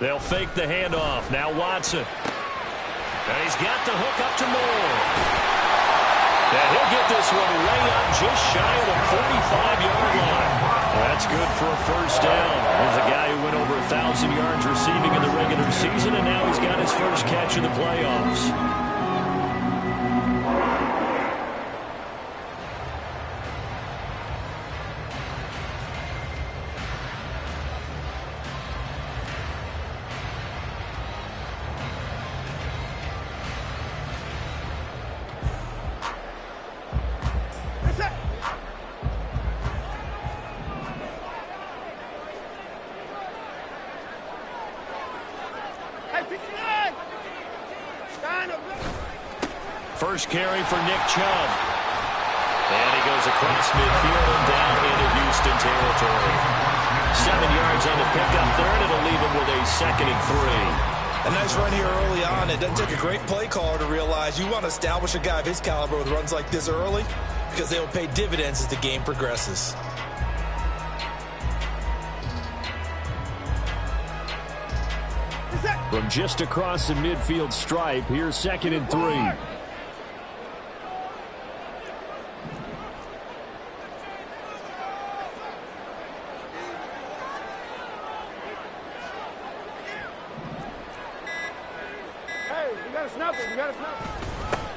They'll fake the handoff. Now Watson. And he's got the hook up to Moore. And he'll get this one way up just shy of the 45-yard line. That's good for a first down. There's a guy who went over 1,000 yards receiving in the regular season, and now he's got his first catch in the playoffs. First carry for Nick Chubb. And he goes across midfield and down into Houston territory. 7 yards on the pickup there, and it'll leave him with a 2nd and 3. A nice run here early on. It doesn't take a great play caller to realize you want to establish a guy of his caliber with runs like this early because they will pay dividends as the game progresses. From just across the midfield stripe, here's 2nd and 3.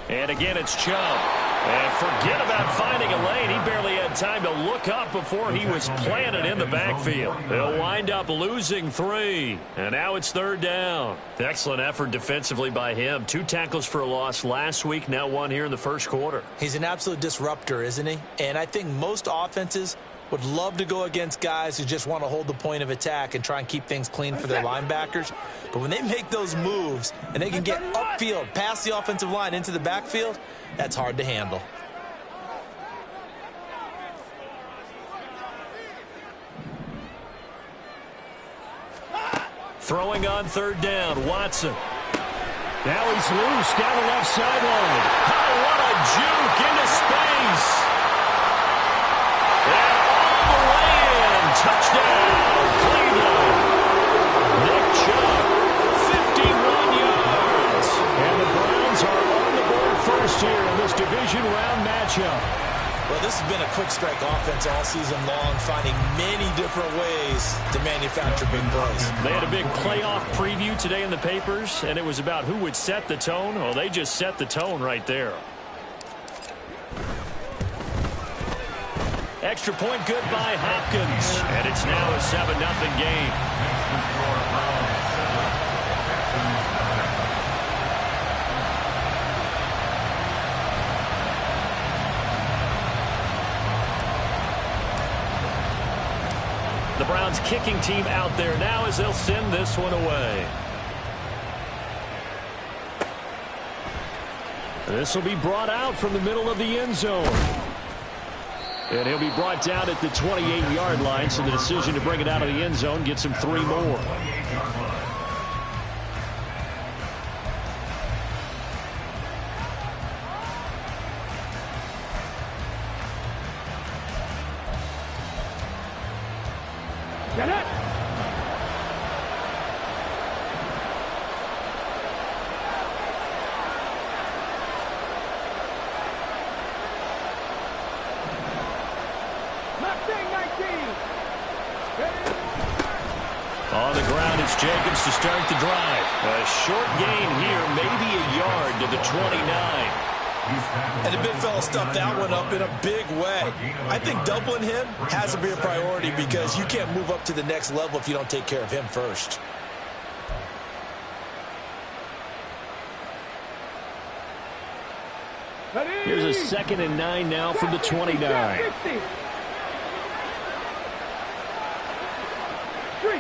And again, it's Chubb. And forget about finding a lane. He barely had time to look up before he was planted in the backfield. They'll wind up losing 3. And now it's 3rd down. Excellent effort defensively by him. 2 tackles for a loss last week, now 1 here in the first quarter. He's an absolute disruptor, isn't he? And I think most offenses would love to go against guys who just want to hold the point of attack and try and keep things clean for their linebackers. But when they make those moves and they can get upfield, past the offensive line into the backfield, that's hard to handle. Throwing on 3rd down, Watson. Now he's loose down the left sideline. Oh, what a juke into space. And all the way in. Touchdown, Cleveland. Nick Chubb, 51 yards. And the Browns are on the board first here in this division round matchup. Well, this has been a quick strike offense all season long, finding many different ways to manufacture big plays. They had a big playoff preview today in the papers, and it was about who would set the tone. Well, they just set the tone right there. Extra point good by Hopkins, and it's now a 7-0 game. The Browns kicking team out there now as they'll send this one away. This will be brought out from the middle of the end zone. And he'll be brought down at the 28-yard line, so the decision to bring it out of the end zone gets him 3 more. Get it! On the ground, it's Jacobs to start the drive. A short gain here, maybe a yard to the 29. And the big fella stuffed that one up in a big way. I think doubling him has to be a priority because you can't move up to the next level if you don't take care of him first. Here's a 2nd and 9 now from the 29.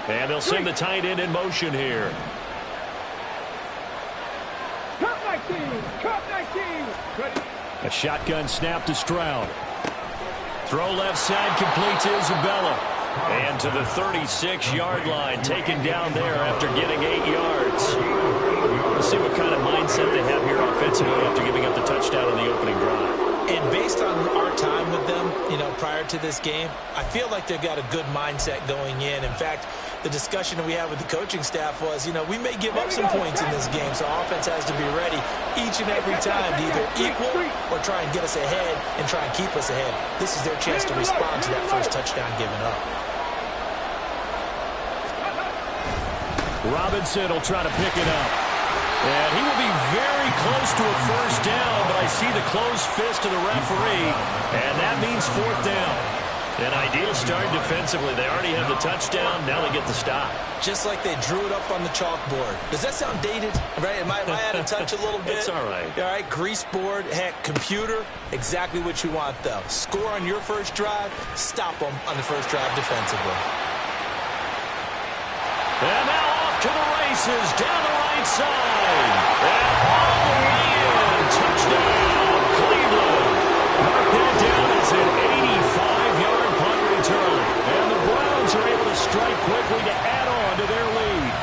And they'll send the tight end in motion here. A shotgun snap to Stroud. Throw left side, complete to Isabella. And to the 36-yard line, taken down there after getting 8 yards. We'll see what kind of mindset they have here offensively after giving up the touchdown on the opening drive. And based on our time with them, prior to this game, I feel like they've got a good mindset going in. In fact, the discussion that we had with the coaching staff was, we may give up some points in this game, so offense has to be ready each and every time to either equal or try and get us ahead and try and keep us ahead. This is their chance to respond to that first touchdown given up. Robinson will try to pick it up. And he will be very close to a first down, but I see the closed fist of the referee, and that means fourth down. An ideal start defensively. They already have the touchdown. Now they get the stop. Just like they drew it up on the chalkboard. Does that sound dated? Right? Am I out of touch a little bit? It's all right. All right, grease board, heck, computer, exactly what you want, though. Score on your first drive, stop them on the first drive defensively. And now off to the races, down the right side. And all the way in. Touchdown, Cleveland. Mark that down as an 85-yard punt return. And the Browns are able to strike quickly to add on to their lead.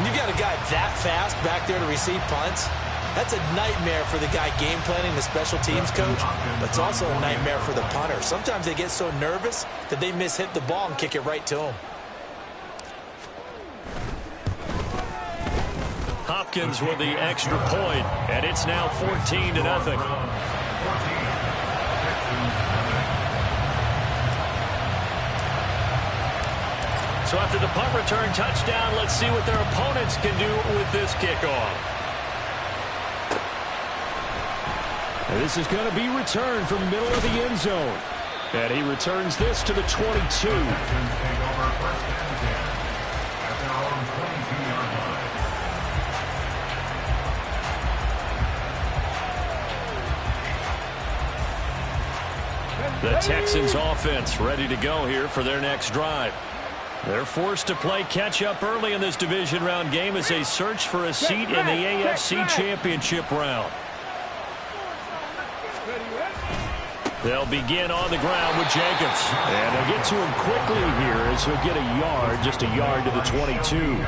When you got a guy that fast back there to receive punts, that's a nightmare for the guy game planning, the special teams coach, but it's also a nightmare for the punter. Sometimes they get so nervous that they hit the ball and kick it right to him. Hopkins with the extra point, and it's now 14-0. So after the punt return touchdown, let's see what their opponents can do with this kickoff. And this is going to be returned from the middle of the end zone. And he returns this to the 22. The Texans offense ready to go here for their next drive. They're forced to play catch-up early in this division round game as they search for a seat in the AFC Championship round. They'll begin on the ground with Jenkins. And they'll get to him quickly here as he'll get a yard, just a yard to the 22.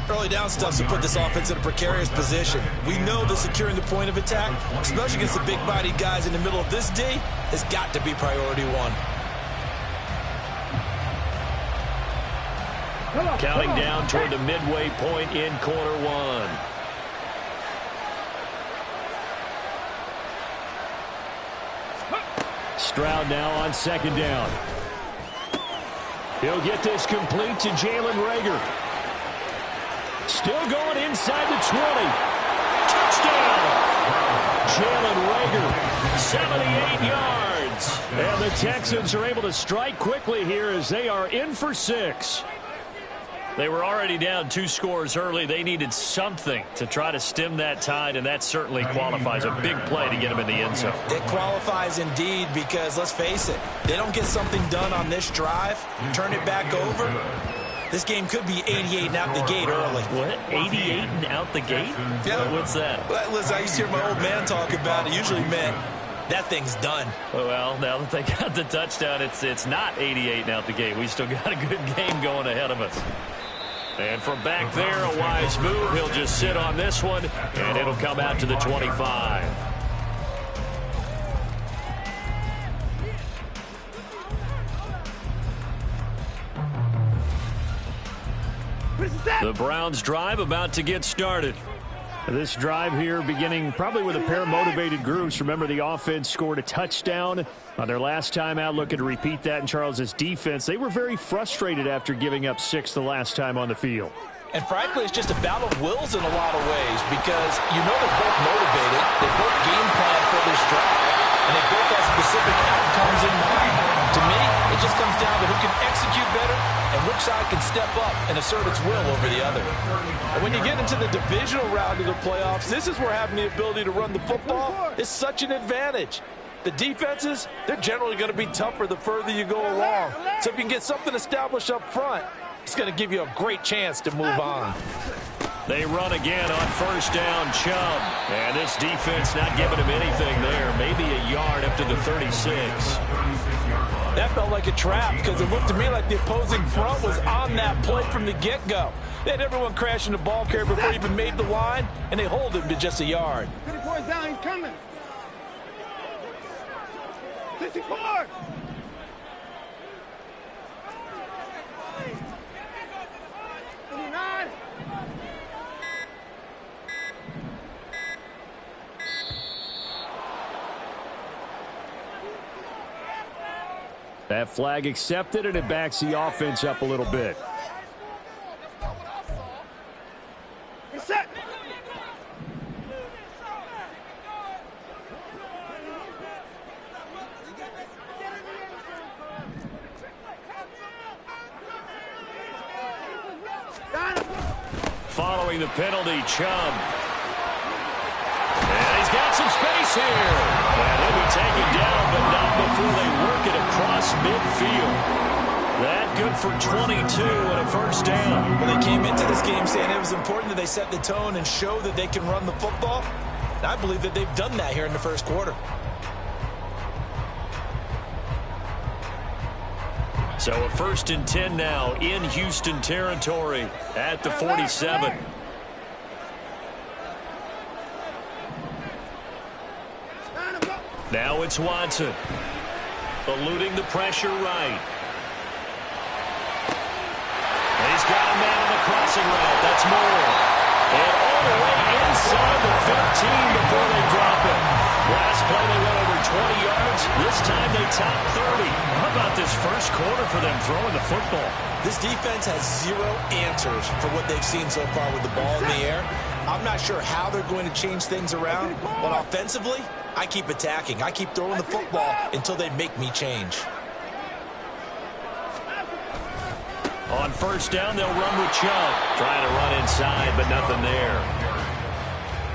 Early down stuff to put this offense in a precarious position. We know that securing the point of attack, especially against the big-bodied guys in the middle of this D, has got to be priority one. Counting down toward the midway point in quarter one. Stroud now on second down. He'll get this complete to Jalen Reagor. Still going inside the 20. Touchdown! Jalen Reagor, 78 yards. And the Texans are able to strike quickly here as they are in for 6. They were already down 2 scores early. They needed something to try to stem that tide, and that certainly qualifies. A big play to get them in the end zone. It qualifies indeed because, let's face it, they don't get something done on this drive, turn it back over, this game could be 88 and out the gate early. What? 88 and out the gate? Yeah. What's that? Well, listen, I used to hear my old man talk about it. Usually meant that thing's done. Well, now that they got the touchdown, it's not 88 and out the gate. We still got a good game going ahead of us. And from back there, a wise move. He'll just sit on this one, and it'll come out to the 25. The Browns drive about to get started. This drive here beginning probably with a pair of motivated groups. Remember, the offense scored a touchdown on their last time out, looking to repeat that in Charles's defense. They were very frustrated after giving up 6 the last time on the field. And frankly, it's just a battle of wills in a lot of ways because they're both motivated. They both game plan for this drive, and they both have specific outcomes in mind. To me, it just comes down to who can execute better and which side can step up and assert its will over the other. And when you get into the divisional round of the playoffs, this is where having the ability to run the football is such an advantage. The defenses, they're generally going to be tougher the further you go along. So if you can get something established up front, it's going to give you a great chance to move on. They run again on first down, Chubb. And this defense not giving him anything there. Maybe a yard up to the 36. That felt like a trap because it looked to me like the opposing front was on that play from the get-go. They had everyone crashing the ball carrier before he even made the line, and they hold him to just a yard. 24 is down, he's coming. 64! That flag accepted, and it backs the offense up a little bit. Set. Following the penalty, Chubb. And he's got some space here. And he'll be taken down, but not before they work it across midfield. That good for 22 and a first down. Well, they came into this game saying it was important that they set the tone and show that they can run the football. And I believe that they've done that here in the first quarter. So a 1st and 10 now in Houston territory at the 47. Now it's Watson. Eluding the pressure right. And he's got a man on the crossing route. That's Moore. And all the way inside the 15 before they drop it. Last play they went over 20 yards. This time they top 30. How about this first quarter for them throwing the football? This defense has zero answers for what they've seen so far with the ball in the air. I'm not sure how they're going to change things around, but offensively, I keep attacking. I keep throwing the football until they make me change. On first down, they'll run with Chubb. Trying to run inside, but nothing there.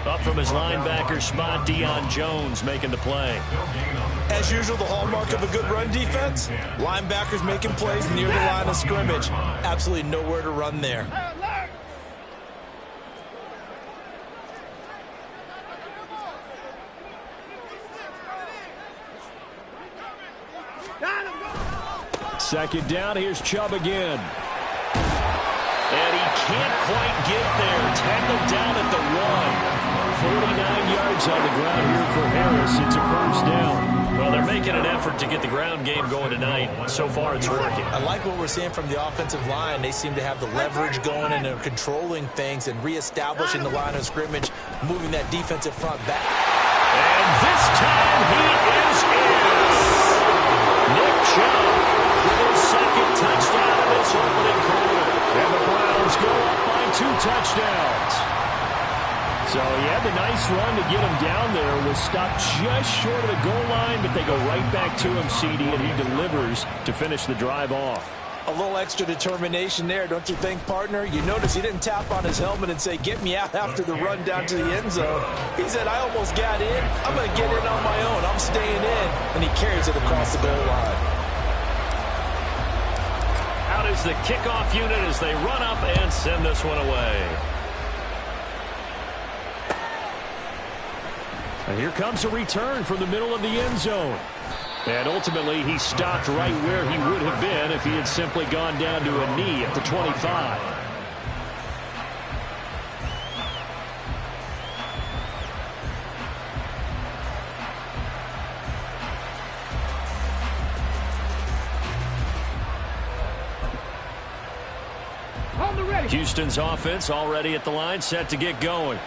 Up from his linebacker spot, Deion Jones making the play. As usual, the hallmark of a good run defense, linebackers making plays near the line of scrimmage. Absolutely nowhere to run there. Second down, here's Chubb again. And he can't quite get there. Tackled down at the 1. 49 yards on the ground here for Harris. It's a first down. Well, they're making an effort to get the ground game going tonight. So far, it's working. I like what we're seeing from the offensive line. They seem to have the leverage going and they're controlling things and reestablishing the line of scrimmage, moving that defensive front back. And this time he is in. Nick Chubb with his second touchdown in this opening quarter. And the Browns go up by 2 touchdowns. So he had the nice run to get him down there. Was stopped just short of the goal line, but they go right back to him, CD, and he delivers to finish the drive off. A little extra determination there, don't you think, partner? You notice he didn't tap on his helmet and say, get me out after the run down to the end zone. He said, I almost got in. I'm going to get in on my own. I'm staying in. And he carries it across the goal line. Out is the kickoff unit as they run up and send this one away. And here comes a return from the middle of the end zone. And ultimately, he stopped right where he would have been if he had simply gone down to a knee at the 25. Houston's offense already at the line, set to get going.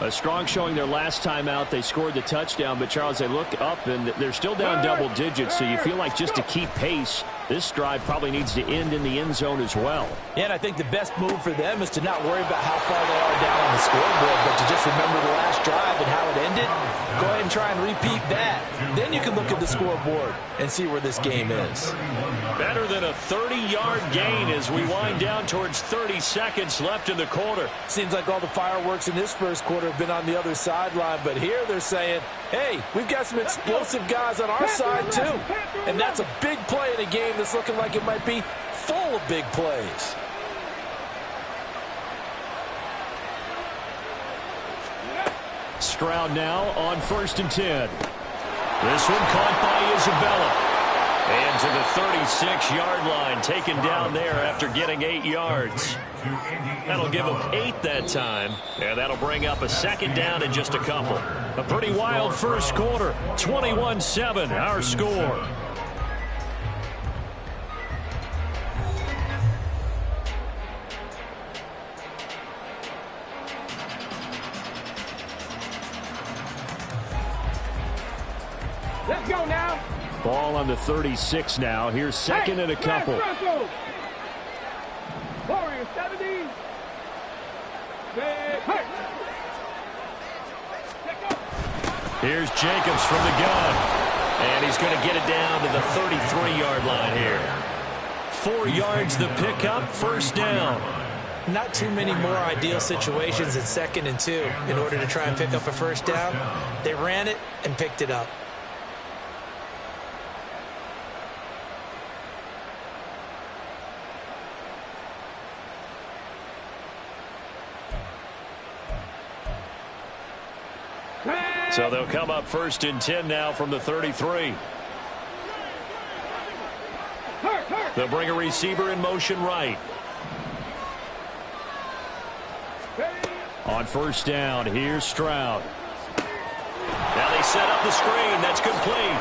A strong showing their last time out. They scored the touchdown, but Charles, they look up and they're still down double digits, so you feel like just to keep pace, this drive probably needs to end in the end zone as well. Yeah, and I think the best move for them is to not worry about how far they are down on the scoreboard, but to just remember the last drive and how it ended. Go ahead and try and repeat that. Then you can look at the scoreboard and see where this game is. Better than a 30-yard gain as we wind down towards 30 seconds left in the quarter. Seems like all the fireworks in this first quarter have been on the other sideline, but here they're saying, hey, we've got some explosive guys on our side too. And that's a big play in a game that's looking like it might be full of big plays. Stroud now on 1st and 10. This one caught by Isabella. And to the 36-yard line, taken down there after getting 8 yards. That'll give him 8 that time, and that'll bring up a 2nd down in just a couple. A pretty wild first quarter, 21-7, our score. Let's go now. Ball on the 36 now. Here's 2nd and a couple. Warrior 70. Here's Jacobs from the gun. And he's going to get it down to the 33-yard line here. 4 yards the pickup, 1st down. Not too many more ideal situations at 2nd and 2 in order to try and pick up a 1st down. They ran it and picked it up. So they'll come up 1st and 10 now from the 33. They'll bring a receiver in motion right. On 1st down, here's Stroud. Now they set up the screen. That's complete.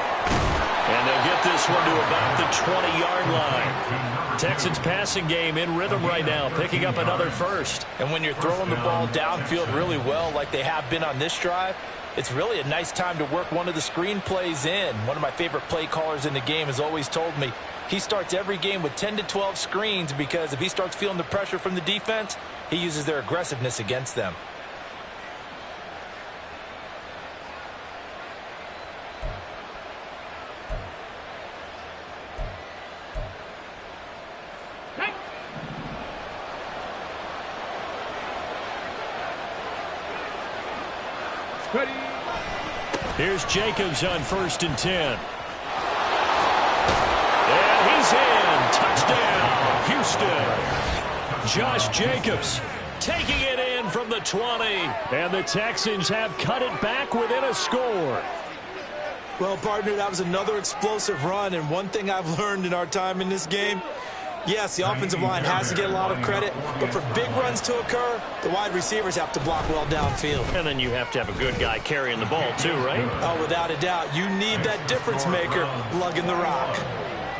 And they'll get this one to about the 20-yard line. Texans passing game in rhythm right now, picking up another 1st. And when you're throwing the ball downfield really well like they have been on this drive, it's really a nice time to work one of the screen plays in. One of my favorite play callers in the game has always told me he starts every game with 10 to 12 screens because if he starts feeling the pressure from the defense, he uses their aggressiveness against them. Here's Jacobs on 1st and 10. And he's in. Touchdown, Houston. Josh Jacobs taking it in from the 20. And the Texans have cut it back within a score. Well, partner, that was another explosive run. And one thing I've learned in our time in this game, yes, the offensive line has to get a lot of credit, but for big runs to occur, the wide receivers have to block well downfield. And then you have to have a good guy carrying the ball too, right? Oh, without a doubt. You need that difference maker lugging the rock.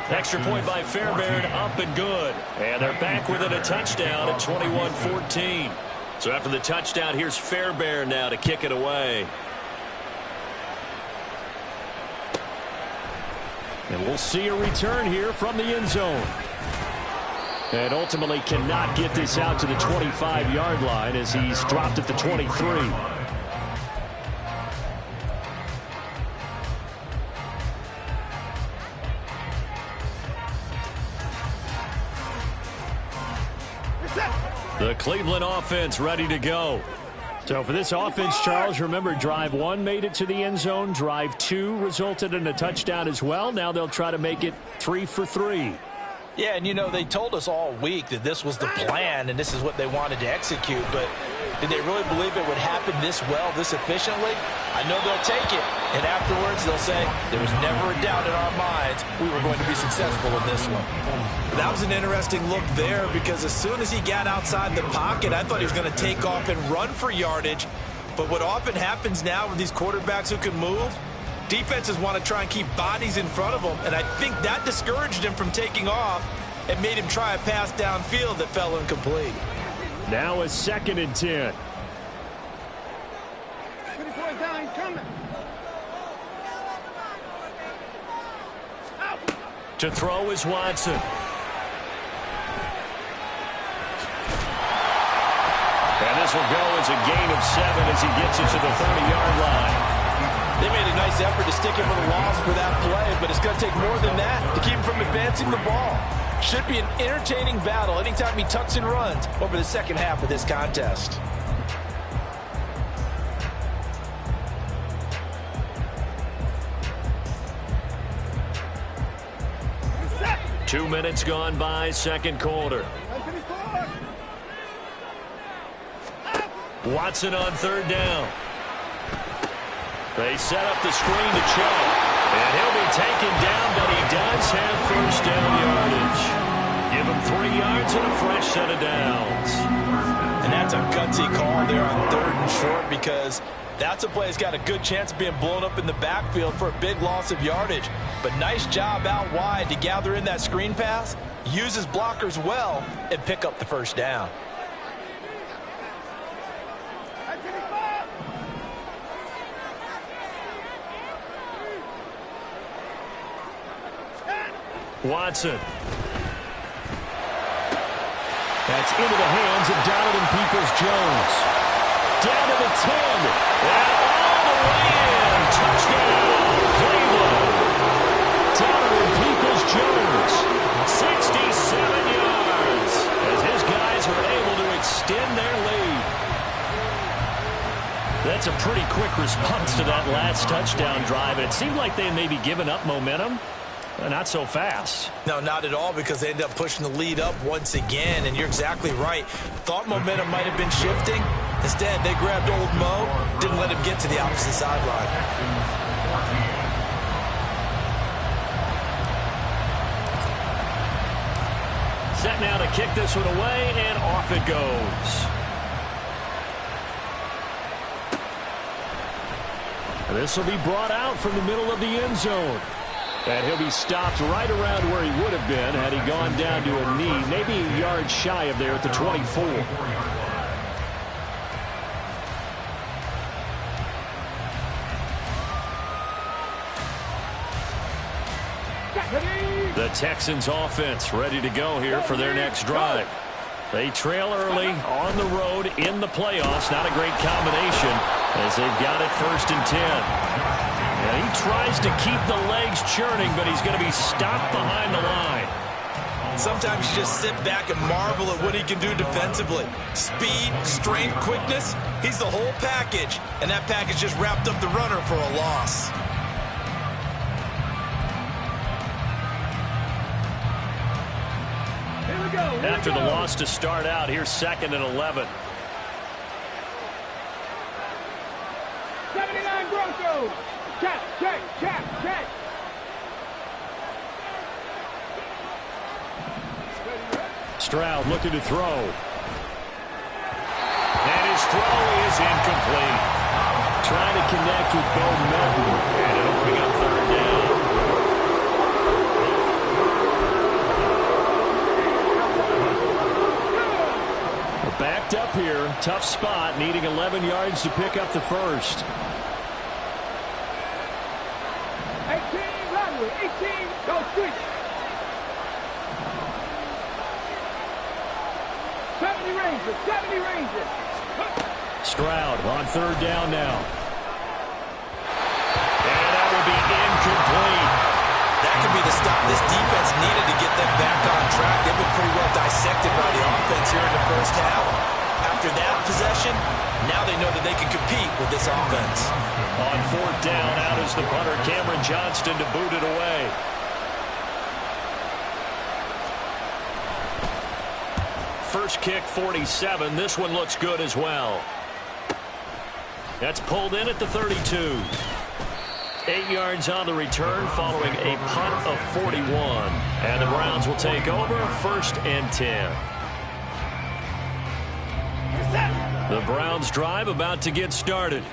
Extra point by Fairbairn, up and good. And they're back within a touchdown at 21-14. So after the touchdown, here's Fairbairn now to kick it away. And we'll see a return here from the end zone. And ultimately cannot get this out to the 25-yard line as he's dropped at the 23. The Cleveland offense ready to go. So for this offense, Charles, remember drive 1 made it to the end zone. Drive 2 resulted in a touchdown as well. Now they'll try to make it 3 for 3. Yeah, and you know, they told us all week that this was the plan and this is what they wanted to execute, but did they really believe it would happen this well, this efficiently? I know they'll take it, and afterwards they'll say, there was never a doubt in our minds we were going to be successful in this one. That was an interesting look there because as soon as he got outside the pocket, I thought he was going to take off and run for yardage, but what often happens now with these quarterbacks who can move, defenses want to try and keep bodies in front of them, and I think that discouraged him from taking off and made him try a pass downfield that fell incomplete. Now a 2nd and 10. 24 down, coming. Out. To throw is Watson. And this will go as a gain of 7 as he gets it to the 30-yard line. They made a nice effort to stick him with a loss for that play, but it's going to take more than that to keep him from advancing the ball. Should be an entertaining battle anytime he tucks and runs over the second half of this contest. Set. 2 minutes gone by, second quarter. 24. Watson on 3rd down. They set up the screen to Chubb. And he'll be taken down, but he does have first down yardage. Give him 3 yards and a fresh set of downs. And that's a gutsy call there on 3rd and short, because that's a play that's got a good chance of being blown up in the backfield for a big loss of yardage. But nice job out wide to gather in that screen pass, use his blockers well, and pick up the first down. Watson. That's into the hands of Donovan Peoples-Jones. Down to the 10. And all the way in. Touchdown, Cleveland. Donovan Peoples-Jones. 67 yards. As his guys are able to extend their lead. That's a pretty quick response to that last touchdown drive. It seemed like they may be giving up momentum. Not so fast. No, not at all, because they end up pushing the lead up once again, and you're exactly right. Thought momentum might have been shifting. Instead, they grabbed old Mo, didn't let him get to the opposite sideline. Set now to kick this one away, and off it goes. This will be brought out from the middle of the end zone. And he'll be stopped right around where he would have been had he gone down to a knee, maybe a yard shy of there at the 24. The Texans offense ready to go here for their next drive. They trail early on the road in the playoffs. Not a great combination as they've got it 1st and 10. Yeah, he tries to keep the legs churning, but he's going to be stopped behind the line. Sometimes you just sit back and marvel at what he can do defensively. Speed, strength, quickness, he's the whole package. And that package just wrapped up the runner for a loss. Here we go. After the loss to start out, here's 2nd and 11. 79 Broncos. Check. Stroud looking to throw. And his throw is incomplete. Trying to connect with Bo Melton. And it'll bring up 3rd down. We're backed up here. Tough spot. Needing 11 yards to pick up the first. 18, go street. 70 Rangers. Stroud on 3rd down now. And that will be incomplete. That could be the stop this defense needed to get them back on track. They've been pretty well dissected by the offense here in the first half. After that possession, now they know that they can compete with this offense. On 4th down, out is the punter, Cameron Johnston, to boot it away. First kick, 47. This one looks good as well. That's pulled in at the 32. 8 yards on the return following a punt of 41. And the Browns will take over 1st and 10. The Browns drive about to get started.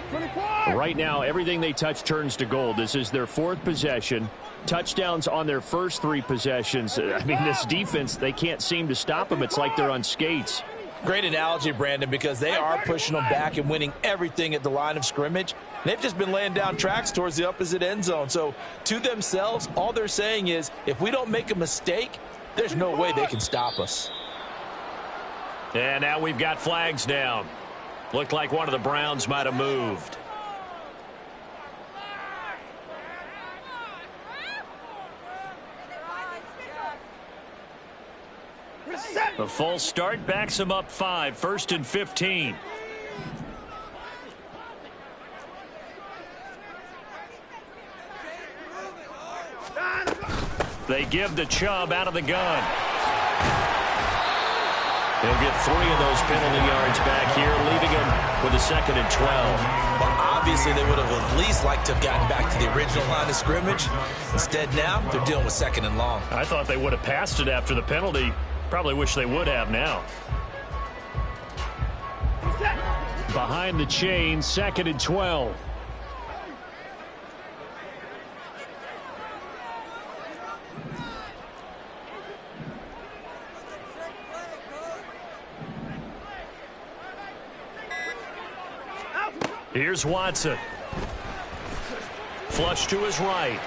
Right now, everything they touch turns to gold. This is their 4th possession. Touchdowns on their first 3 possessions. I mean, this defense, they can't seem to stop them. It's like they're on skates. Great analogy, Brandon, because they are pushing them back and winning everything at the line of scrimmage. They've just been laying down tracks towards the opposite end zone. So to themselves, all they're saying is, if we don't make a mistake, there's no way they can stop us. And now we've got flags down. Looked like one of the Browns might have moved. The full start backs him up 5, 1st and 15. They give to Chubb out of the gun. He'll get 3 of those penalty yards back here, leaving him with a 2nd and 12. Well, Obviously, they would have at least liked to have gotten back to the original line of scrimmage. Instead, now they're dealing with 2nd and long. I thought they would have passed it after the penalty. Probably wish they would have now. Behind the chain, 2nd and 12. Here's Watson. Flush to his right.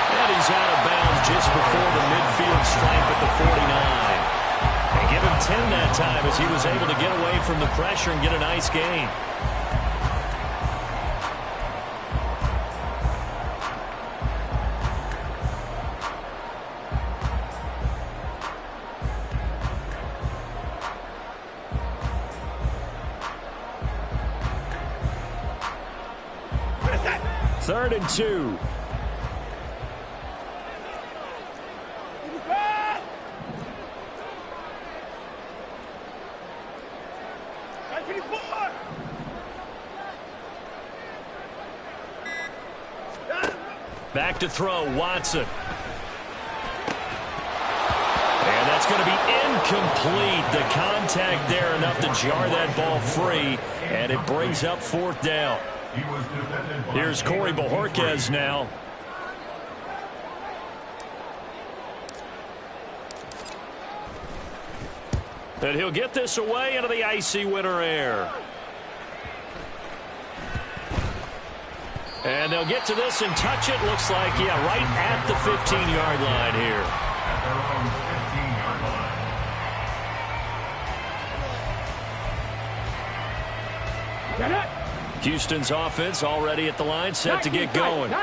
And he's out of bounds just before the midfield stripe at the 49. And give him 10 that time as he was able to get away from the pressure and get a nice gain. Third and 2. Back to throw, Watson. And that's going to be incomplete. The contact there enough to jar that ball free, and it brings up 4th down. Here's Corey Bojorquez now. And he'll get this away into the icy winter air. And they'll get to this and touch it. Looks like, yeah, right at the 15-yard line here. Houston's offense already at the line, set to get going.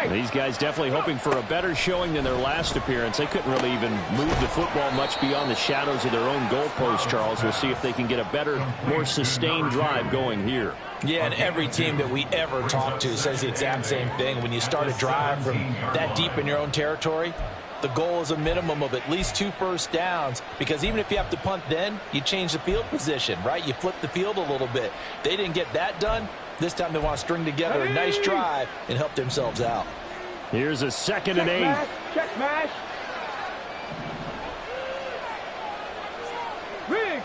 These guys definitely hoping for a better showing than their last appearance. They couldn't really even move the football much beyond the shadows of their own goalpost, Charles. We'll see if they can get a better, more sustained drive going here. Yeah, and every team that we ever talk to says the exact same thing. When you start a drive from that deep in your own territory, the goal is a minimum of at least 2 first downs, because even if you have to punt then, you change the field position, right? You flip the field a little bit. They didn't get that done. This time they want to string together a nice drive and help themselves out. Here's a 2nd and 8. Check mash. Rig.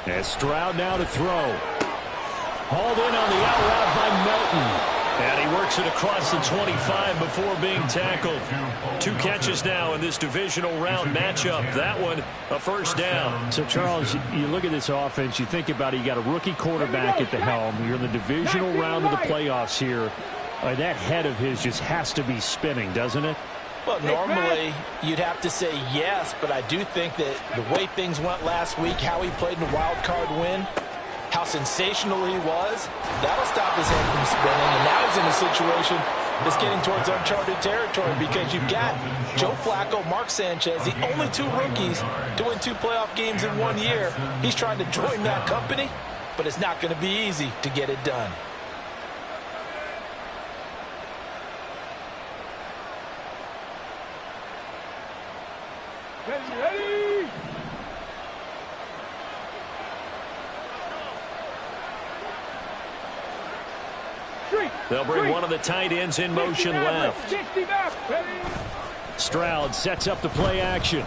And Stroud now to throw. Hauled in on the out route by Melton. And he works it across the 25 before being tackled. 2 catches now in this divisional round matchup. That one, a first down. So, Charles, you look at this offense, you think about it, you got a rookie quarterback at the helm. You're in the divisional round of the playoffs here. That head of his just has to be spinning, doesn't it? Well, normally you'd have to say yes, but I do think that the way things went last week, how he played in the wild card win, how sensational he was, that'll stop his head from spinning. And now he's in a situation that's getting towards uncharted territory, because you've got Joe Flacco, Mark Sanchez, the only 2 rookies to win 2 playoff games in 1 year. He's trying to join that company, but it's not going to be easy to get it done. Ready. They'll bring one of the tight ends in motion left. Stroud sets up the play action.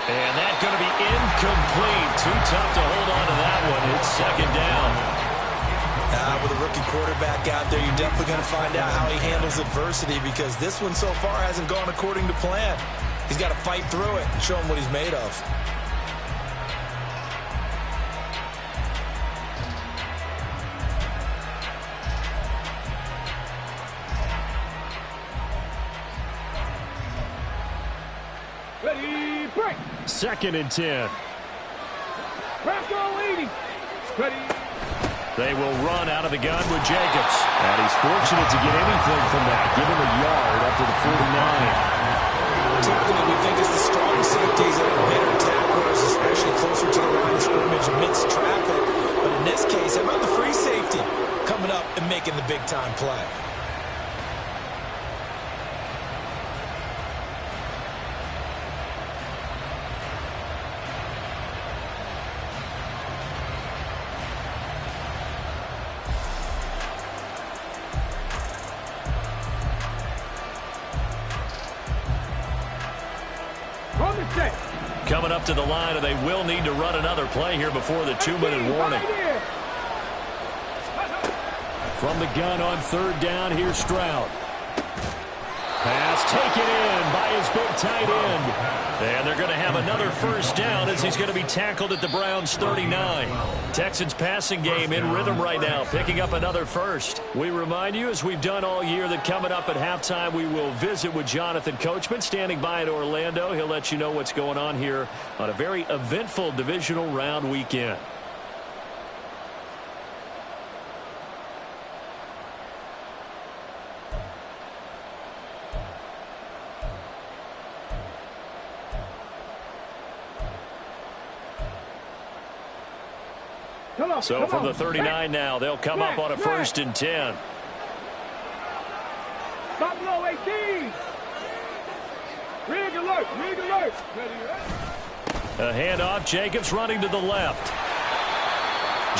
And that's going to be incomplete. Too tough to hold on to that one. It's 2nd down. With a rookie quarterback out there, you're definitely going to find out how he handles adversity, because this one so far hasn't gone according to plan. He's got to fight through it and show him what he's made of. Ready, break. 2nd and 10. Bronco leading. Ready. They will run out of the gun with Jacobs. And he's fortunate to get anything from that. Give him a yard up to the 49. Typically, we think it's the strong safeties that are better tacklers, especially closer to the line of scrimmage amidst traffic. But in this case, how about the free safety coming up and making the big-time play? Set. Coming up to the line, and they will need to run another play here before the 2-minute warning. From the gun on third down, here's Stroud. Pass taken in by his big tight end. And they're going to have another first down as he's going to be tackled at the Browns' 39. Texans passing game in rhythm right now, picking up another first. We remind you, as we've done all year, that coming up at halftime, we will visit with Jonathan Coachman standing by in Orlando. He'll let you know what's going on here on a very eventful divisional round weekend. So from the 39 now, they'll come up on a 1st and 10. Buffalo 18. Rig alert. Rig alert. A handoff. Jacobs running to the left.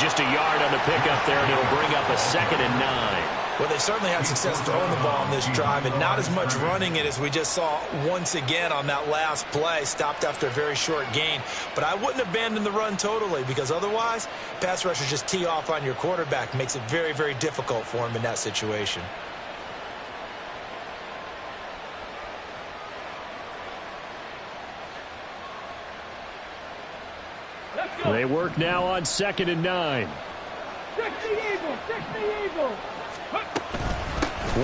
Just a yard on the pickup there, and it'll bring up a 2nd and 9. Well, they certainly had success throwing the ball on this drive, and not as much running it as we just saw once again on that last play. Stopped after a very short gain. But I wouldn't abandon the run totally, because otherwise, pass rushers just tee off on your quarterback. Makes it very, very difficult for him in that situation. They work now on 2nd and 9. 60 Eagles. 60 Eagles.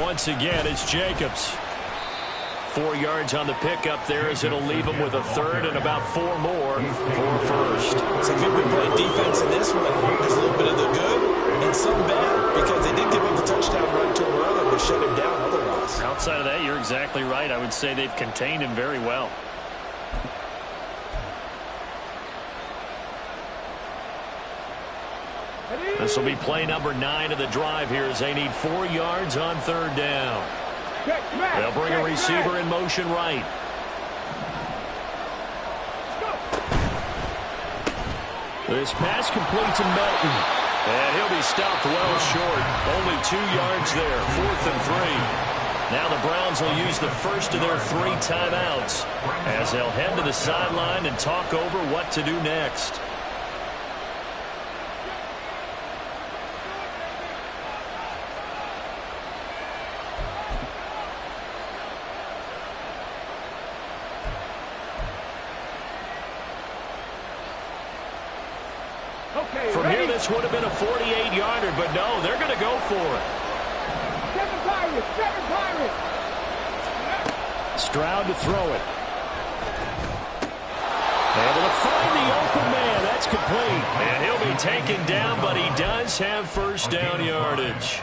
Once again, it's Jacobs. 4 yards on the pickup there, as it'll leave him with a 3rd and about 4 more for a first. So if you've been playing defense in this one, there's a little bit of the good and some bad, because they did give up the touchdown run to him earlier, but shut him down otherwise. Outside of that, you're exactly right. I would say they've contained him very well. This will be play number 9 of the drive here, as they need 4 yards on 3rd down. They'll bring a receiver in motion right. This pass complete to Melton. And he'll be stopped well short. Only 2 yards there, 4th and 3. Now the Browns will use the first of their 3 timeouts, as they'll head to the sideline and talk over what to do next. From here, this would have been a 48-yarder, but no, they're going to go for it. 7 Pirates, 7 Pirates. Stroud to throw it. Able to find the open man. That's complete. And he'll be taken down, but he does have first down yardage.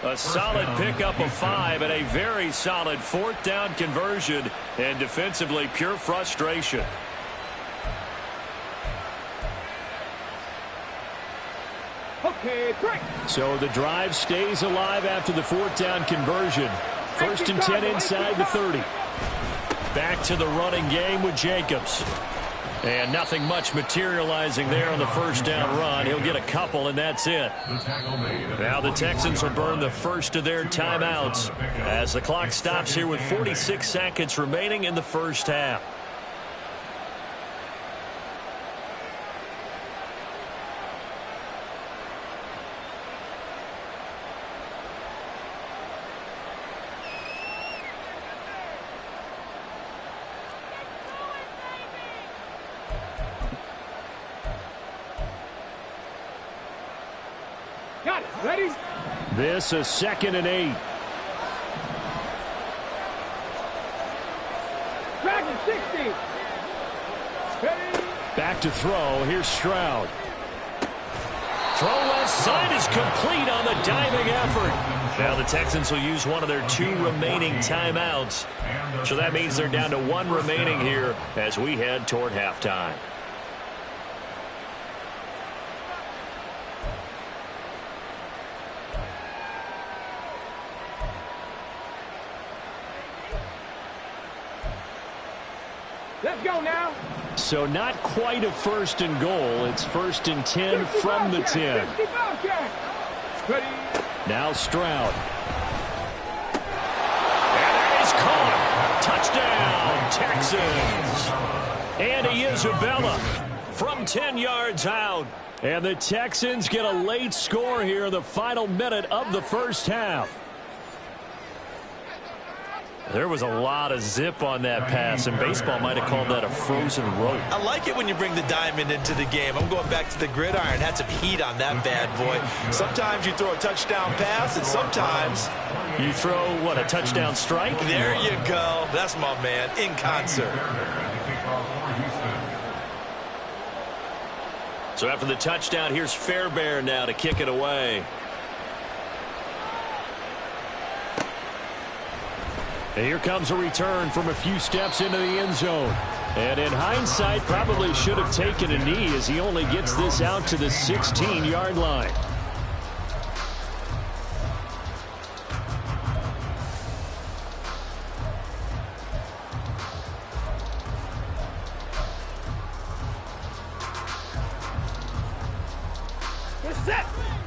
A solid pickup of 5 and a very solid 4th down conversion, and defensively pure frustration. So the drive stays alive after the 4th down conversion. 1st and 10 inside the 30. Back to the running game with Jacobs. And nothing much materializing there on the first down run. He'll get a couple, and that's it. Now the Texans will burn the first of their timeouts as the clock stops here with 46 seconds remaining in the first half. Got it. Ready? This is 2nd and 8. Dragon 60. Ready? Back to throw. Here's Stroud. Throw left side is complete on the diving effort. Now the Texans will use one of their 2 remaining timeouts. So that means they're down to 1 remaining here as we head toward halftime. Let's go now. So not quite a 1st and goal. It's 1st and 10 from the 10. Ready? Now Stroud. And that is caught. Touchdown, Texans. And he is Isabella from 10 yards out. And the Texans get a late score here in the final minute of the first half. There was a lot of zip on that pass, and baseball might have called that a frozen rope. I like it when you bring the diamond into the game. I'm going back to the gridiron. Had some heat on that bad boy. Sometimes you throw a touchdown pass, and sometimes you throw, what, a touchdown strike? There you go. That's my man, in concert. So after the touchdown, here's Fairbairn now to kick it away. And here comes a return from a few steps into the end zone. And in hindsight, probably should have taken a knee as he only gets this out to the 16-yard line.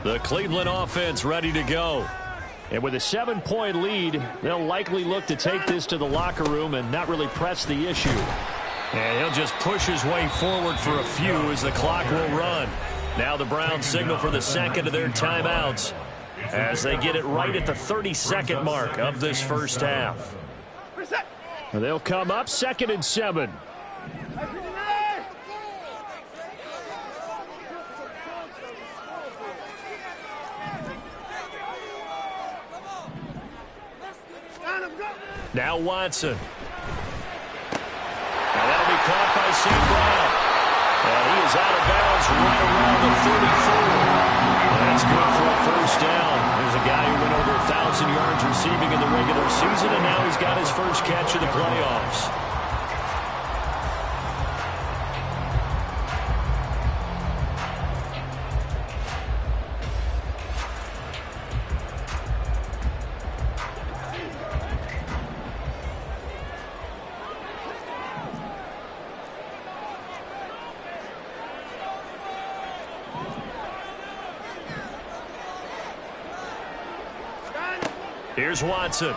The Cleveland offense ready to go. And with a 7-point lead, they'll likely look to take this to the locker room and not really press the issue. And he'll just push his way forward for a few as the clock will run. Now the Browns signal for the second of their timeouts as they get it right at the 32nd mark of this first half. They'll come up 2nd and 7. Now Watson. Now that'll be caught by St. Brown. And he is out of bounds right around the 34. That's good for a first down. There's a guy who went over 1,000 yards receiving in the regular season, and now he's got his first catch of the playoffs. Here's Watson.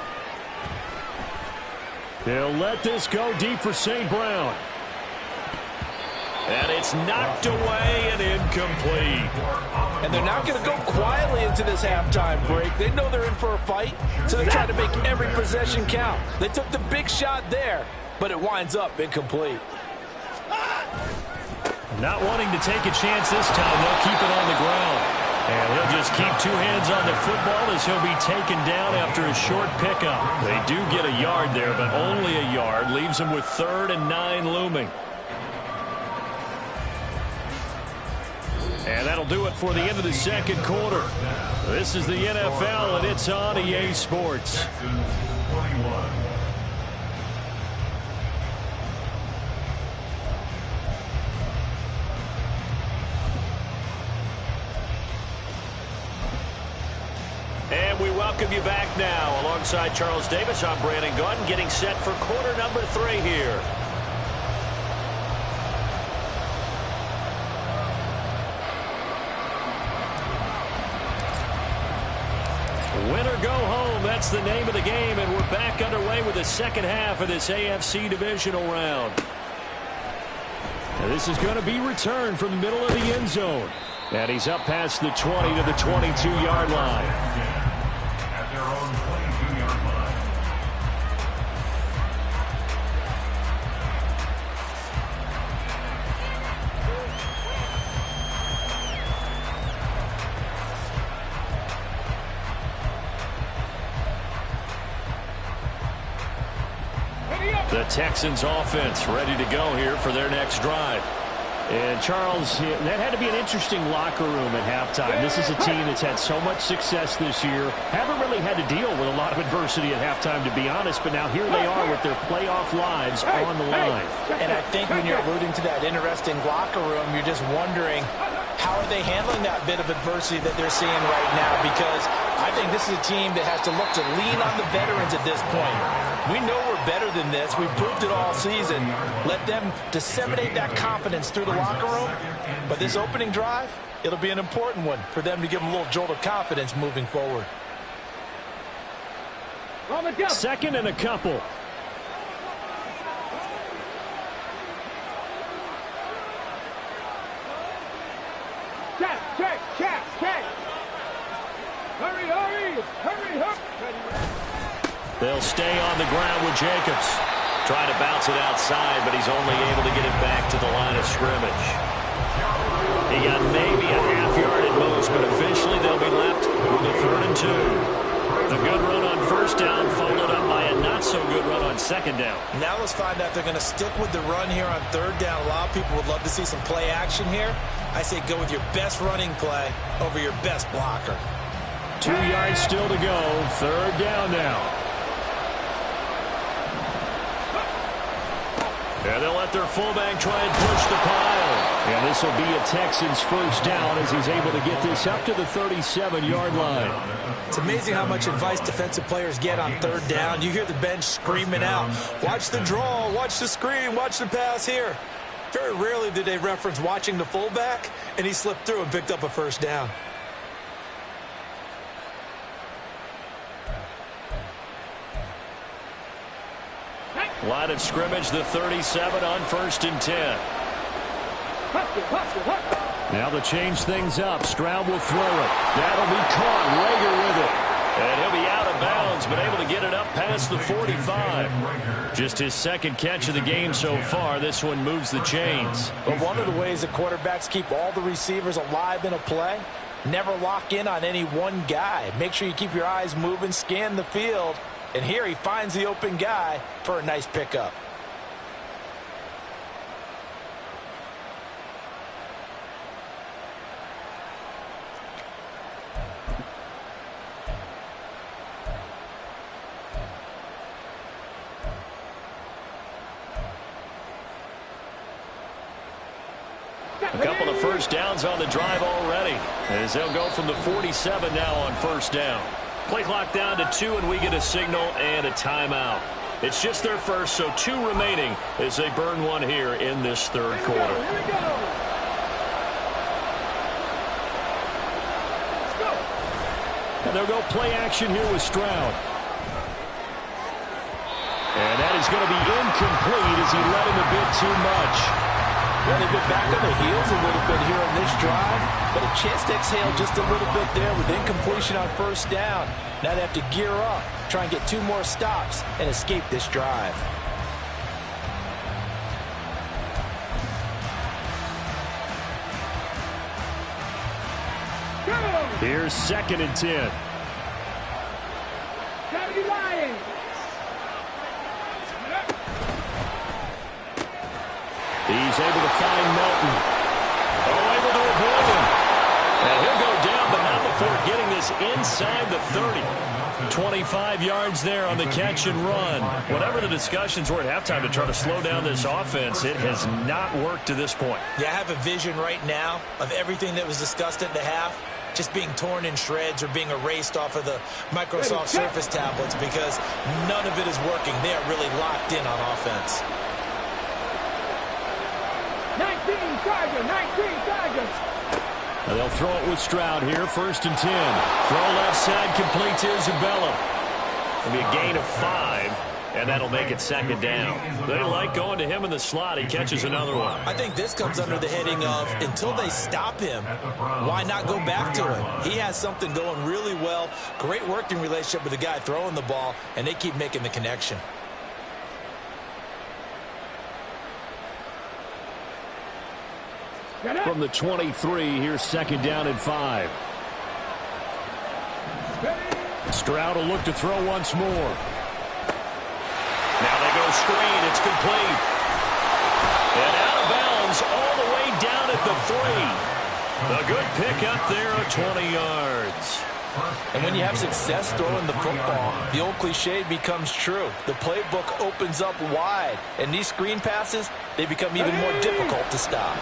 They'll let this go deep for St. Brown. And it's knocked away and incomplete. And they're not going to go quietly into this halftime break. They know they're in for a fight, so they're trying to make every possession count. They took the big shot there, but it winds up incomplete. Not wanting to take a chance this time, they'll keep it on the ground. And he'll just keep two hands on the football as he'll be taken down after a short pickup. They do get a yard there, but only a yard. Leaves him with 3rd and 9 looming. And that'll do it for the end of the second quarter. This is the NFL, and it's on EA Sports. And we welcome you back now. Alongside Charles Davis, I'm Brandon Gaudin, getting set for quarter number 3 here. Win or go home, that's the name of the game, and we're back underway with the second half of this AFC divisional round. Now this is going to be returned from the middle of the end zone. And he's up past the 20 to the 22-yard line. At their own 22-yard line. The Texans offense ready to go here for their next drive. And, Charles, that had to be an interesting locker room at halftime. This is a team that's had so much success this year. Haven't really had to deal with a lot of adversity at halftime, to be honest. But now here they are with their playoff lives on the line. And I think when you're alluding to that interesting locker room, you're just wondering, how are they handling that bit of adversity that they're seeing right now? Because I think this is a team that has to look to lean on the veterans at this point. We know we're better than this. We've proved it all season. Let them disseminate that confidence through the locker room. But this opening drive, it'll be an important one for them to give them a little jolt of confidence moving forward. 2nd and a couple. Hurry, hurry! Hurry, hurry! They'll stay on the ground with Jacobs. Trying to bounce it outside, but he's only able to get it back to the line of scrimmage. He got maybe a half yard at most, but officially they'll be left with a 3rd and 2. The good run on first down followed up by a not-so-good run on second down. Now let's find out they're going to stick with the run here on 3rd down. A lot of people would love to see some play action here. I say go with your best running play over your best blocker. 2 yards still to go. 3rd down now. And they'll let their fullback try and push the pile. And this will be a Texans first down as he's able to get this up to the 37-yard line. It's amazing how much advice defensive players get on 3rd down. You hear the bench screaming out, watch the draw, watch the screen, watch the pass here. Very rarely do they reference watching the fullback, and he slipped through and picked up a first down. Line of scrimmage, the 37 on 1st and 10. Now to change things up, Stroud will throw it. That'll be caught. Rager with it. And he'll be out of bounds, but able to get it up past the 45. Just his 2nd catch of the game so far. This one moves the chains. But one of the ways that quarterbacks keep all the receivers alive in a play, never lock in on any one guy. Make sure you keep your eyes moving, scan the field. And here he finds the open guy for a nice pickup. A couple of first downs on the drive already, as they'll go from the 47 now on 1st down. Play clock down to 2, and we get a signal and a timeout. It's just their first, so 2 remaining as they burn one here in this 3rd quarter. Here we go! And they'll go play action here with Stroud. And that is going to be incomplete as he let him a bit too much. Well, they've been back on their heels a little bit here on this drive, but a chance to exhale just a little bit there with incompletion on 1st down. Now they have to gear up, try and get 2 more stops, and escape this drive. Here's 2nd and 10. Gotta be lying! He's able to find Melton. Oh, able to avoid him. And he'll go down, but not before getting this inside the 30. 25 yards there on the catch and run. Whatever the discussions were at halftime to try to slow down this offense, it has not worked to this point. Yeah, I have a vision right now of everything that was discussed at the half just being torn in shreds or being erased off of the Microsoft Surface tablets because none of it is working. They are really locked in on offense. 19 Tigers! And they'll throw it with Stroud here, 1st and 10. Throw left side, complete to Isabella. It'll be a gain of 5, and that'll make it 2nd down. They like going to him in the slot. He catches another one. I think this comes under the heading of until they stop him, why not go back to him? He has something going really well, great working relationship with the guy throwing the ball, and they keep making the connection. From the 23, here's 2nd down and 5. Stroud will look to throw once more. Now they go screen. It's complete. And out of bounds all the way down at the 3. A good pick up there of 20 yards. And when you have success throwing the football, the old cliche becomes true. The playbook opens up wide, and these screen passes, they become even more difficult to stop.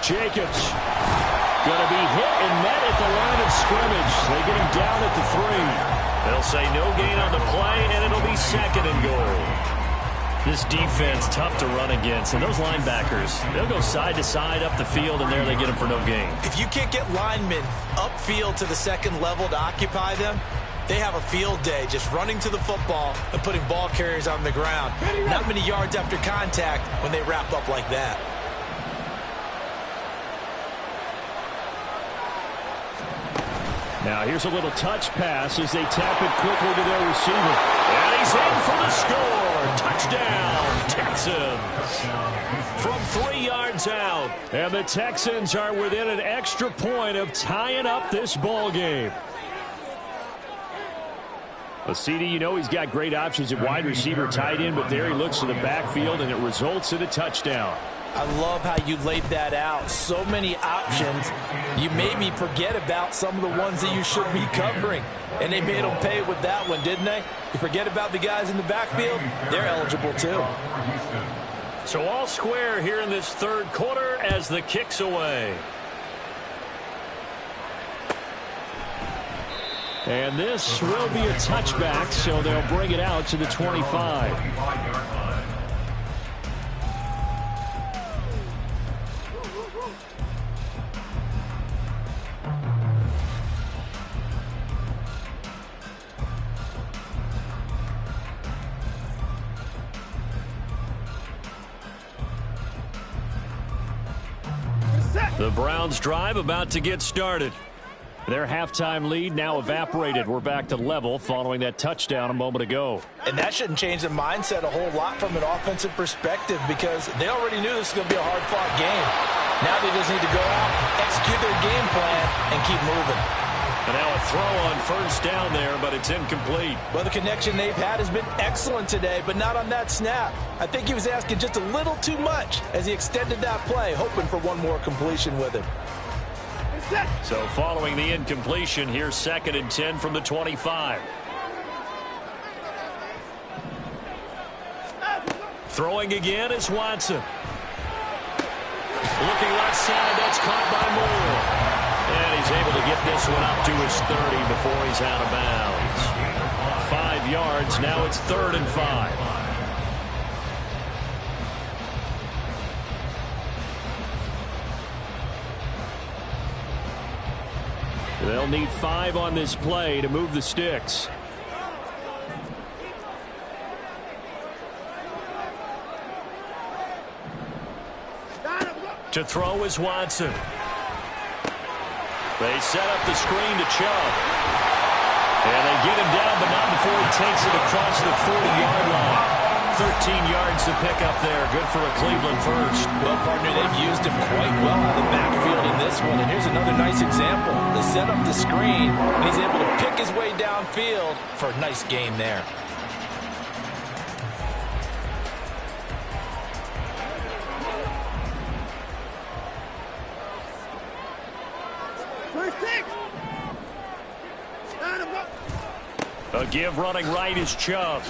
Jacobs going to be hit and met at the line of scrimmage. They get him down at the 3. They'll say no gain on the play, and it'll be 2nd and goal. This defense tough to run against, and those linebackers, they'll go side to side up the field, and there they get them for no gain. If you can't get linemen upfield to the 2nd level to occupy them, They have a field day just running to the football and putting ball carriers on the ground. Not many yards after contact when they wrap up like that. Now here's a little touch pass as they tap it quickly to their receiver. And he's in for the score. Touchdown, Texans. From 3 yards out. And the Texans are within an extra point of tying up this ball game. Well, CD, you know he's got great options at wide receiver, tight end, but there he looks to the backfield, and it results in a touchdown. I love how you laid that out. So many options. You maybe forget about some of the ones that you should be covering. And they made them pay with that one, didn't they? You forget about the guys in the backfield, they're eligible too. So all square here in this third quarter as the kick's away. And this will be a touchback, so they'll bring it out to the 25. The Browns drive about to get started. Their halftime lead now evaporated. We're back to level following that touchdown a moment ago. And that shouldn't change the mindset a whole lot from an offensive perspective because they already knew this was going to be a hard-fought game. Now they just need to go out, execute their game plan, and keep moving. And now a throw on first down there, but it's incomplete. Well, the connection they've had has been excellent today, but not on that snap. I think he was asking just a little too much as he extended that play, hoping for one more completion with him. So following the incompletion, here's 2nd and 10 from the 25. Throwing again is Watson. Looking left side, that's caught by Moore. And he's able to get this one up to his 30 before he's out of bounds. 5 yards, now it's 3rd and 5. They'll need 5 on this play to move the sticks. To throw is Watson. They set up the screen to Chubb. And they get him down, but not before he takes it across the 40-yard line. 13 yards to pick up there. Good for a Cleveland first. Well, partner, they've used him quite well out of the backfield in this one. And here's another nice example. They set up the screen, and he's able to pick his way downfield for a nice gain there. A give running right is Chubb.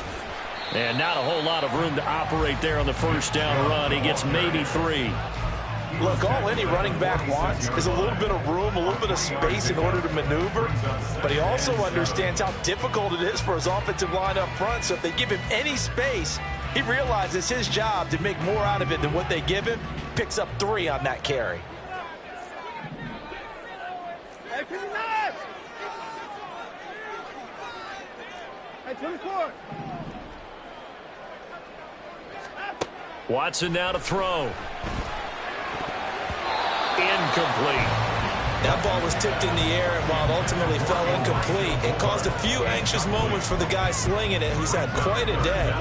And not a whole lot of room to operate there on the first down run. He gets maybe 3. Look, all any running back wants is a little bit of room, a little bit of space in order to maneuver. But he also understands how difficult it is for his offensive line up front. So if they give him any space, he realizes his job to make more out of it than what they give him. Picks up 3 on that carry. Watson now to throw. Incomplete. That ball was tipped in the air, and while it ultimately fell incomplete, it caused a few anxious moments for the guy slinging it, who's had quite a day.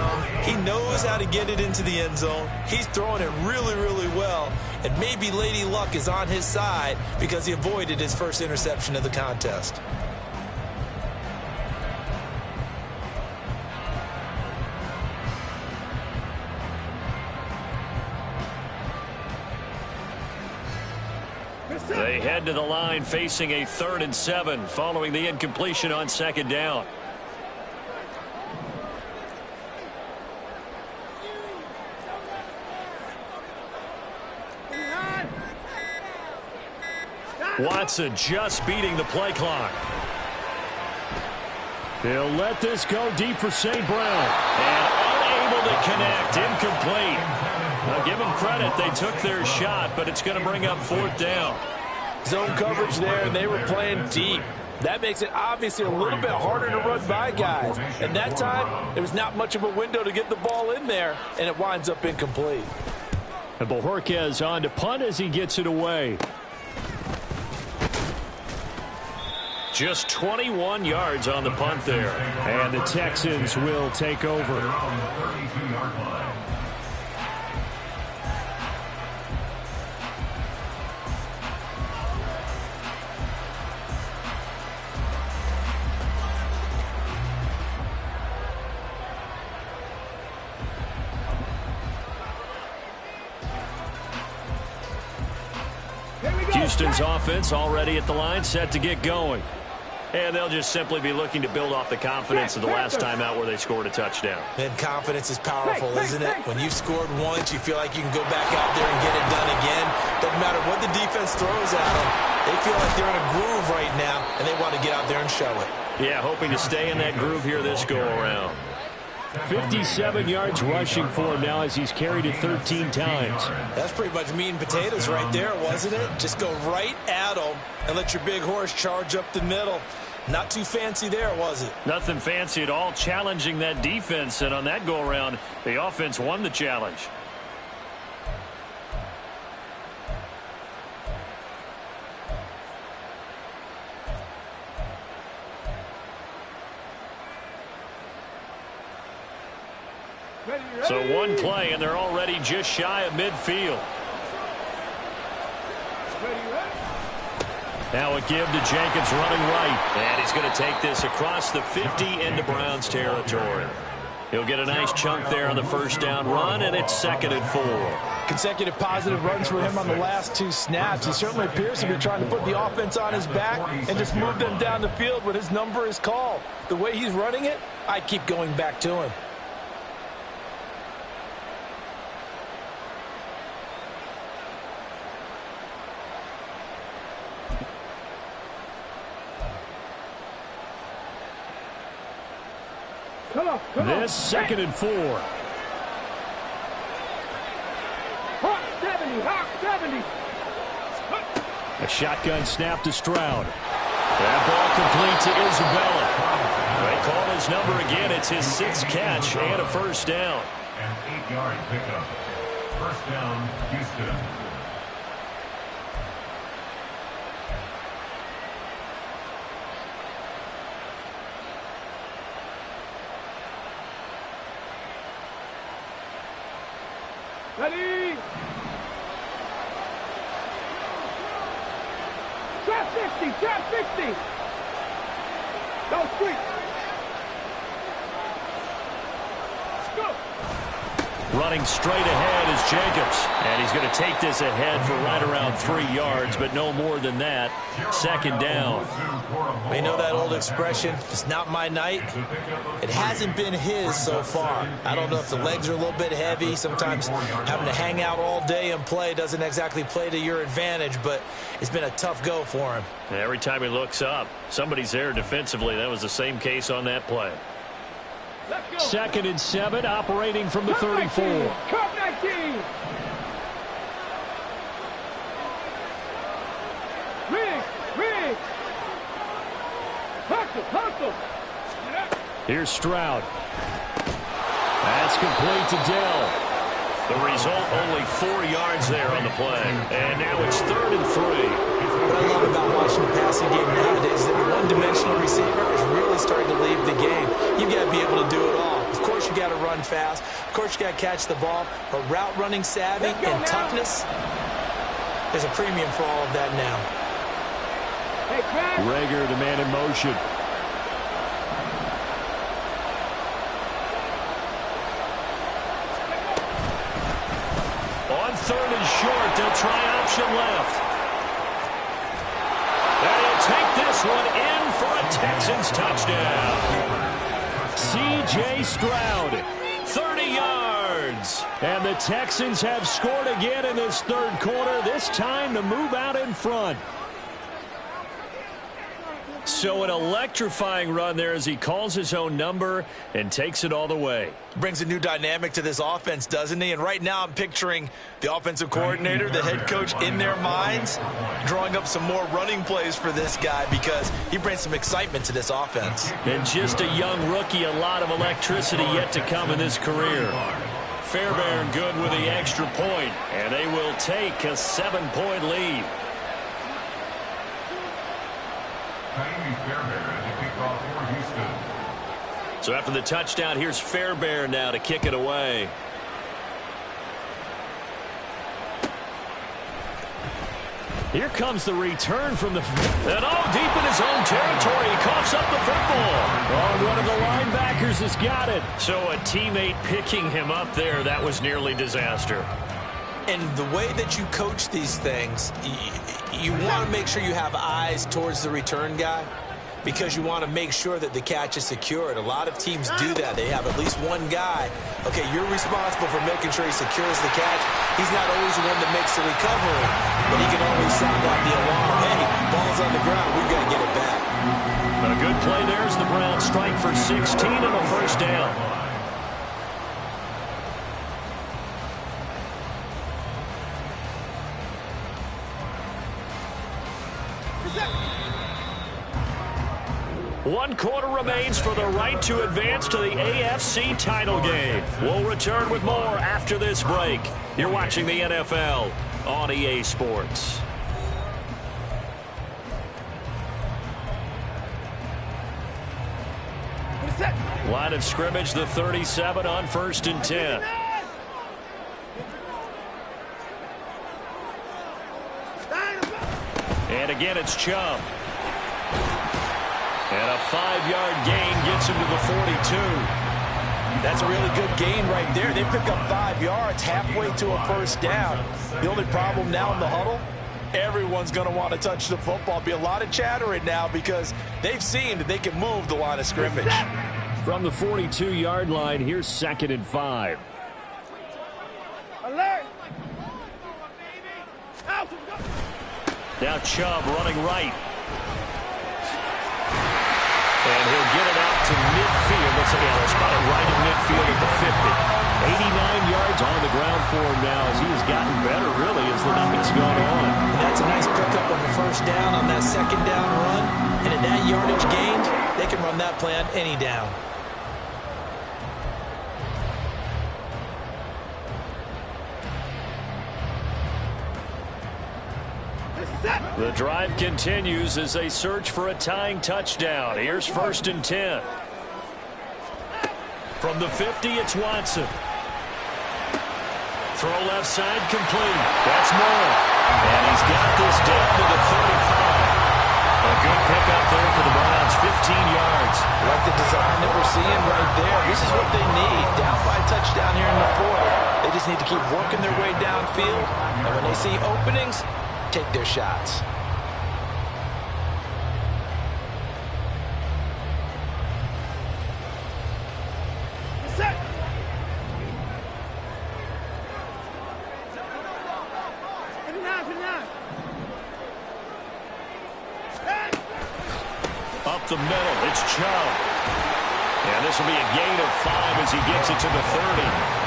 He knows how to get it into the end zone. He's throwing it really, really well, and maybe Lady Luck is on his side because he avoided his first interception of the contest. They head to the line facing a 3rd and 7 following the incompletion on 2nd down. Watson just beating the play clock. They'll let this go deep for St. Brown. And unable to connect. Incomplete. Now give them credit. They took their shot, but it's going to bring up 4th down. Zone coverage there, and they were playing deep. That makes it obviously a little bit harder to run by guys. And that time, there was not much of a window to get the ball in there, and it winds up incomplete. And Bojorquez on to punt as he gets it away. Just 21 yards on the punt there. And the Texans will take over. They're on the 32-yard line. Houston's offense already at the line, set to get going. And they'll just simply be looking to build off the confidence of the last time out where they scored a touchdown. And confidence is powerful, isn't it? When you've scored once, you feel like you can go back out there and get it done again. Doesn't matter what the defense throws at them. They feel like they're in a groove right now, and they want to get out there and show it. Yeah, hoping to stay in that groove here this go-around. 57 yards rushing for him now as he's carried it 13 times. That's pretty much meat and potatoes right there, wasn't it? Just go right at them and let your big horse charge up the middle. Not too fancy there, was it? Nothing fancy at all, challenging that defense. And on that go-around, the offense won the challenge. So one play, and they're already just shy of midfield. Now a give to Jenkins running right. And he's going to take this across the 50 into Browns territory. He'll get a nice chunk there on the first down run, and it's 2nd and 4. Consecutive positive runs for him on the last 2 snaps. He certainly appears to be trying to put the offense on his back and just move them down the field when his number is called. The way he's running it, I keep going back to him. This 2nd and 4. Hawk 70, Hawk 70. A shotgun snap to Stroud. That ball complete to Isabella. They call his number again. It's his 6th catch and a first down. An 8-yard pickup. First down, Houston. Ready? Trap 60, trap 60. Go quick. Go. Running straight ahead is Jacobs. And he's going to take this ahead for right around 3 yards, but no more than that. 2nd down. We know that old expression, it's not my night. It hasn't been his so far. I don't know if the legs are a little bit heavy. Sometimes having to hang out all day and play doesn't exactly play to your advantage, but it's been a tough go for him. And every time he looks up, somebody's there defensively. That was the same case on that play. 2nd and 7, operating from the 34. Cup 19. Rig. Hustle. Here's Stroud. That's complete to Dell. The result, only 4 yards there on the play. And now it's 3rd and 3. What I love about watching the passing game nowadays is that the one-dimensional receiver is really starting to leave the game. You've got to be able to do it all. Of course, you got to run fast. Of course, you got to catch the ball. But route running savvy and toughness, there's a premium for all of that now. Hey, Chris. Rager, the man in motion. On 3rd and short, they'll try option left. And he'll take this one in for a Texans touchdown. C.J. Stroud, 30 yards. and the Texans have scored again in this 3rd quarter, this time to move out in front. So an electrifying run there as he calls his own number and takes it all the way. Brings a new dynamic to this offense, doesn't he? And right now I'm picturing the offensive coordinator, the head coach in their minds, drawing up some more running plays for this guy because he brings some excitement to this offense. And just a young rookie, a lot of electricity yet to come in his career. Fairbairn good with the extra point, and they will take a 7-point lead. So after the touchdown, here's Fairbairn now to kick it away. Here comes the return from the... And all deep in his own territory. He coughs up the football. Oh, one of the linebackers has got it. So a teammate picking him up there, that was nearly disaster. And the way that you coach these things, you want to make sure you have eyes towards the return guy because you want to make sure that the catch is secured. A lot of teams do that. They have at least one guy. Okay, you're responsible for making sure he secures the catch. He's not always the one that makes the recovery, but he can always sound out the alarm. Hey, ball's on the ground. We've got to get it back. A good play there as the Browns strike for 16 and a first down. One quarter remains for the right to advance to the AFC title game. We'll return with more after this break. You're watching the NFL on EA Sports. Line of scrimmage, the 37 on 1st and 10. And again, it's Chubb. And a 5-yard gain gets him to the 42. That's a really good gain right there. They pick up 5 yards halfway to a first down. The only problem now in the huddle, everyone's going to want to touch the football. Be a lot of chattering now because they've seen that they can move the line of scrimmage. From the 42-yard line, here's 2nd and 5. Alert! Now Chubb running right. And he'll get it out to midfield. Looks like he'll spot it right at midfield at the 50. 89 yards on the ground for him now as he has gotten better, really, as the night's gone on. And that's a nice pickup of a first down on that 2nd down run. And at that yardage gained, they can run that play on any down. The drive continues as they search for a tying touchdown. Here's 1st and 10. From the 50, it's Watson. Throw left side complete. That's Moore. And he's got this down to the 35. A good pickup there for the Browns, 15 yards. Like the design that we're seeing right there. This is what they need. Down by a touchdown here in the 4th. They just need to keep working their way downfield. And when they see openings, take their shots. Up the middle, it's Chubb. And this will be a gain of 5 as he gets it to the 30.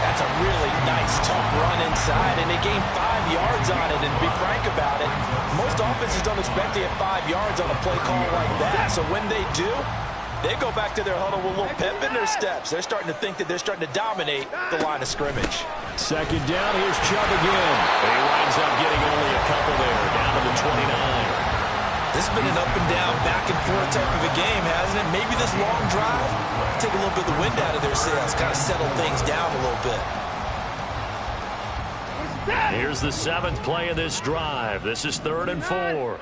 That's a really nice, tough run inside, and they gain 5 yards on it. And to be frank about it, most offenses don't expect to get 5 yards on a play call like that. So when they do, they go back to their huddle with a little pep in their steps. They're starting to think that they're starting to dominate the line of scrimmage. 2nd down, here's Chubb again. And he winds up getting only a couple there, down to the 29. This has been an up and down, back and forth type of a game, hasn't it? Maybe this long drive take a little bit of the wind out of their sails, kind of settle things down a little bit. Here's the 7th play of this drive. This is 3rd and 4.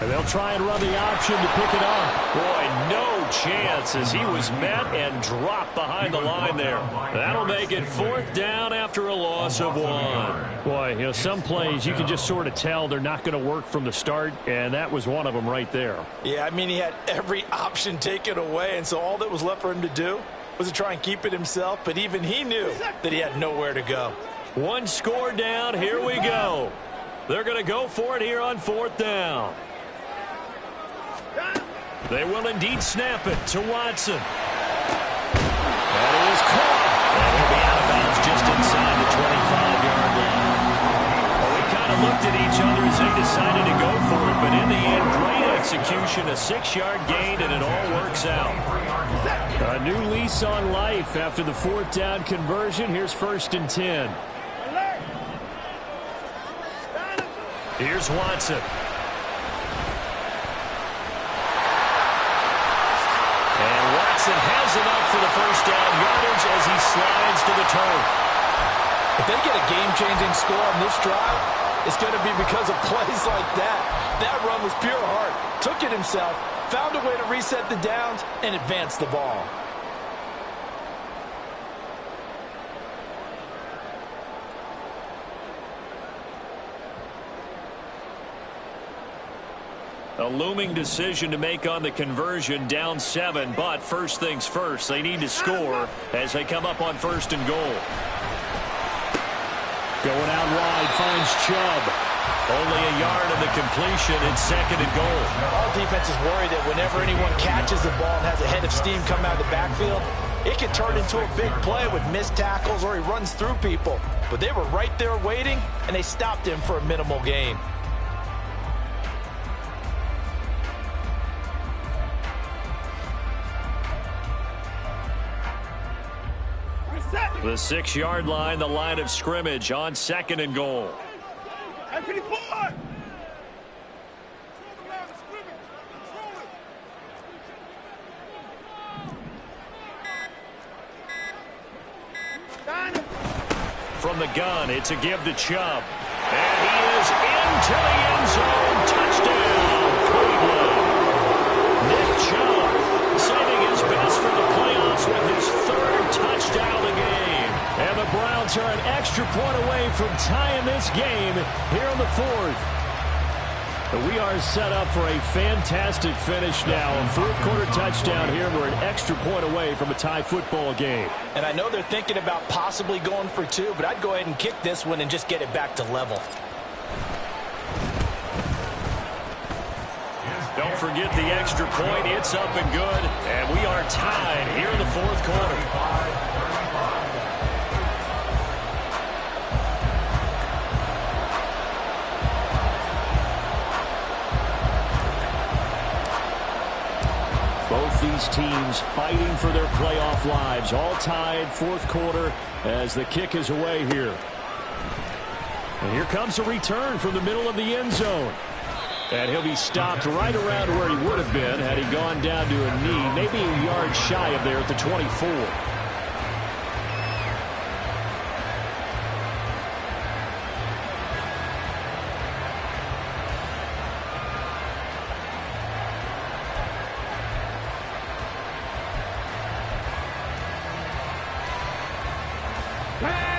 And they'll try and run the option to pick it up. Boy, no chance as he was met and dropped behind the line there. That'll make it 4th down after a loss of 1. Boy, you know, some plays you can just sort of tell they're not going to work from the start, and that was one of them right there. Yeah, I mean, he had every option taken away, and so all that was left for him to do was to try and keep it himself, but even he knew that he had nowhere to go. One score down. Here we go. They're going to go for it here on 4th down. They will indeed snap it to Watson. That is caught. And he'll be out of bounds just inside the 25-yard line. Well, we kind of looked at each other as they decided to go for it, but in the end, great execution, a 6-yard gain, and it all works out. A new lease on life after the 4th down conversion. Here's 1st and 10. Here's Watson. And Watson has enough for the 1st down yardage as he slides to the turf. If they get a game-changing score on this drive, it's going to be because of plays like that. That run was pure heart. Took it himself, found a way to reset the downs, and advance the ball. A looming decision to make on the conversion, down 7, but first things first, they need to score as they come up on 1st and goal. Going out wide, finds Chubb. Only a yard of the completion. It's 2nd and goal. Our defense is worried that whenever anyone catches the ball and has a head of steam come out of the backfield, it can turn into a big play with missed tackles or he runs through people. But they were right there waiting, and they stopped him for a minimal gain. The 6-yard line, the line of scrimmage on 2nd and goal. From the gun, it's a give to Chubb. And he is into the end zone. Touchdown, Cleveland. Nick Chubb saving his best for the playoffs with his 3rd touchdown of the game. And the Browns are an extra point away from tying this game here in the 4th. But we are set up for a fantastic finish now. A 4th quarter touchdown here. We're an extra point away from a tie football game. And I know they're thinking about possibly going for 2, but I'd go ahead and kick this one and just get it back to level. Don't forget the extra point. It's up and good. And we are tied here in the 4th quarter. Both these teams fighting for their playoff lives. All tied, 4th quarter as the kick is away here. And here comes a return from the middle of the end zone. And he'll be stopped right around where he would have been had he gone down to a knee, maybe a yard shy of there at the 24.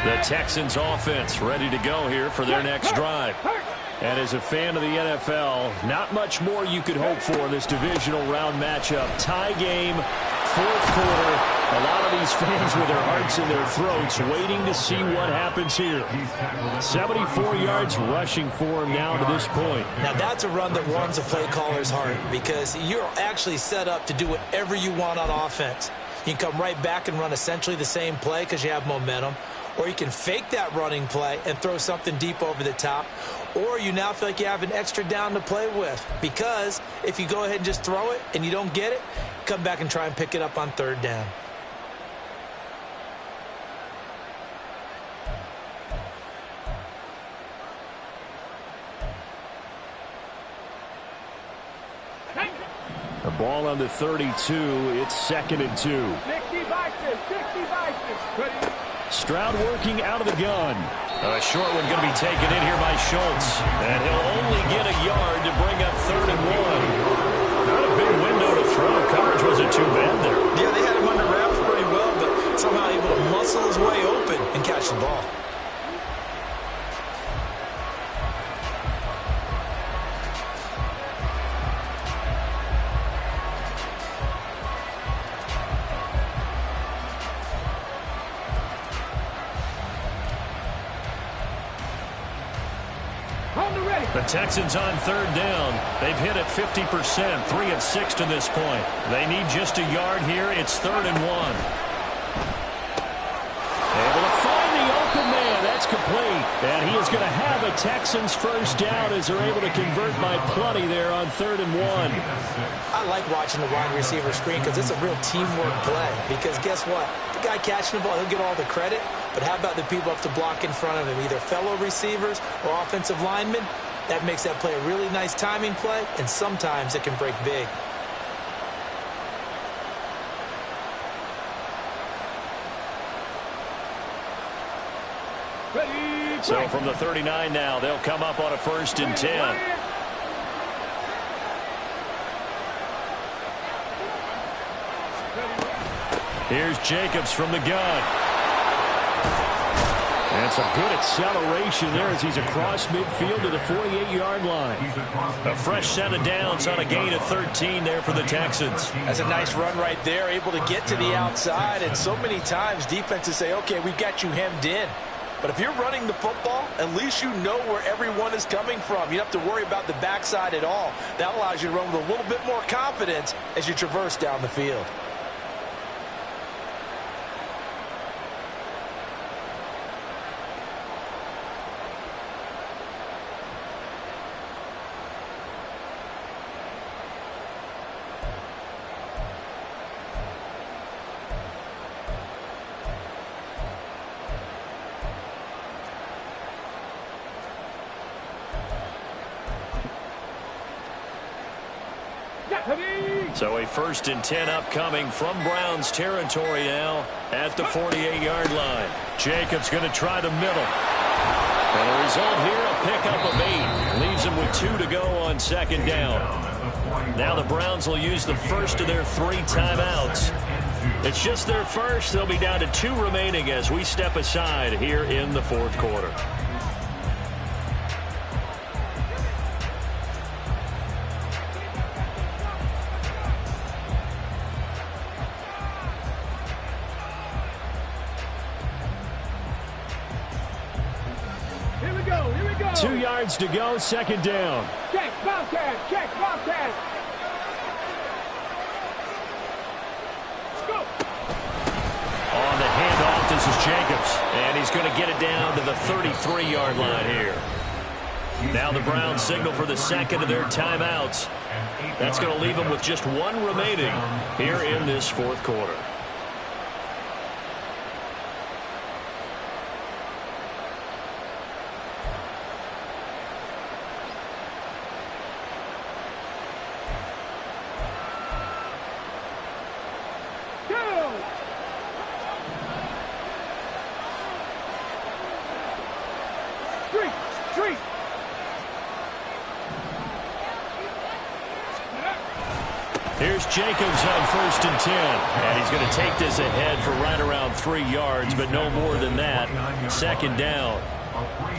The Texans offense ready to go here for their next drive. And as a fan of the NFL, not much more you could hope for in this divisional round matchup. Tie game, 4th quarter. A lot of these fans with their hearts in their throats waiting to see what happens here. 74 yards rushing for him now to this point. Now that's a run that warms a play caller's heart because you're actually set up to do whatever you want on offense. You can come right back and run essentially the same play because you have momentum. Or you can fake that running play and throw something deep over the top. Or you now feel like you have an extra down to play with. Because if you go ahead and just throw it and you don't get it, come back and try and pick it up on 3rd down. The ball on the 32. It's 2nd and 2. 60 boxes, 60 boxes. Stroud working out of the gun. A short one going to be taken in here by Schultz. And he'll only get a yard to bring up 3rd and 1. Not a big window to throw. Coverage wasn't too bad there. Yeah, they had him under wraps pretty well, but somehow able to muscle his way open and catch the ball. The Texans on third down. They've hit it 50%, 3 of 6 to this point. They need just a yard here. It's 3rd and 1. Able to find the open man. That's complete. And he is going to have a Texans first down as they're able to convert by plenty there on 3rd and 1. I like watching the wide receiver screen because it's a real teamwork play. Because guess what? The guy catching the ball, he'll get all the credit. But how about the people up to block in front of him, either fellow receivers or offensive linemen? That makes that play a really nice timing play, and sometimes it can break big. So from the 39 now, they'll come up on a 1st and 10. Here's Jacobs from the gun. And some good acceleration there as he's across midfield to the 48-yard line. A fresh set of downs on a gain of 13 there for the Texans. That's a nice run right there, able to get to the outside. And so many times defenses say, okay, we've got you hemmed in. But if you're running the football, at least you know where everyone is coming from. You don't have to worry about the backside at all. That allows you to run with a little bit more confidence as you traverse down the field. So a 1st and 10 upcoming from Browns territory now at the 48-yard line. Jacobs going to try the middle. And the result here, a pickup of 8. Leaves him with 2 to go on 2nd down. Now the Browns will use the first of their 3 timeouts. It's just their first. They'll be down to 2 remaining as we step aside here in the 4th quarter. Here we go. 2 yards to go, 2nd down. Check, Bobcat. Check, Bobcat. Go. On the handoff, this is Jacobs. And he's going to get it down to the 33-yard line here. Now the Browns signal for the 2nd of their timeouts. That's going to leave them with just 1 remaining here in this 4th quarter. Here's Jacobs on 1st and 10. And he's going to take this ahead for right around 3 yards, but no more than that. 2nd down.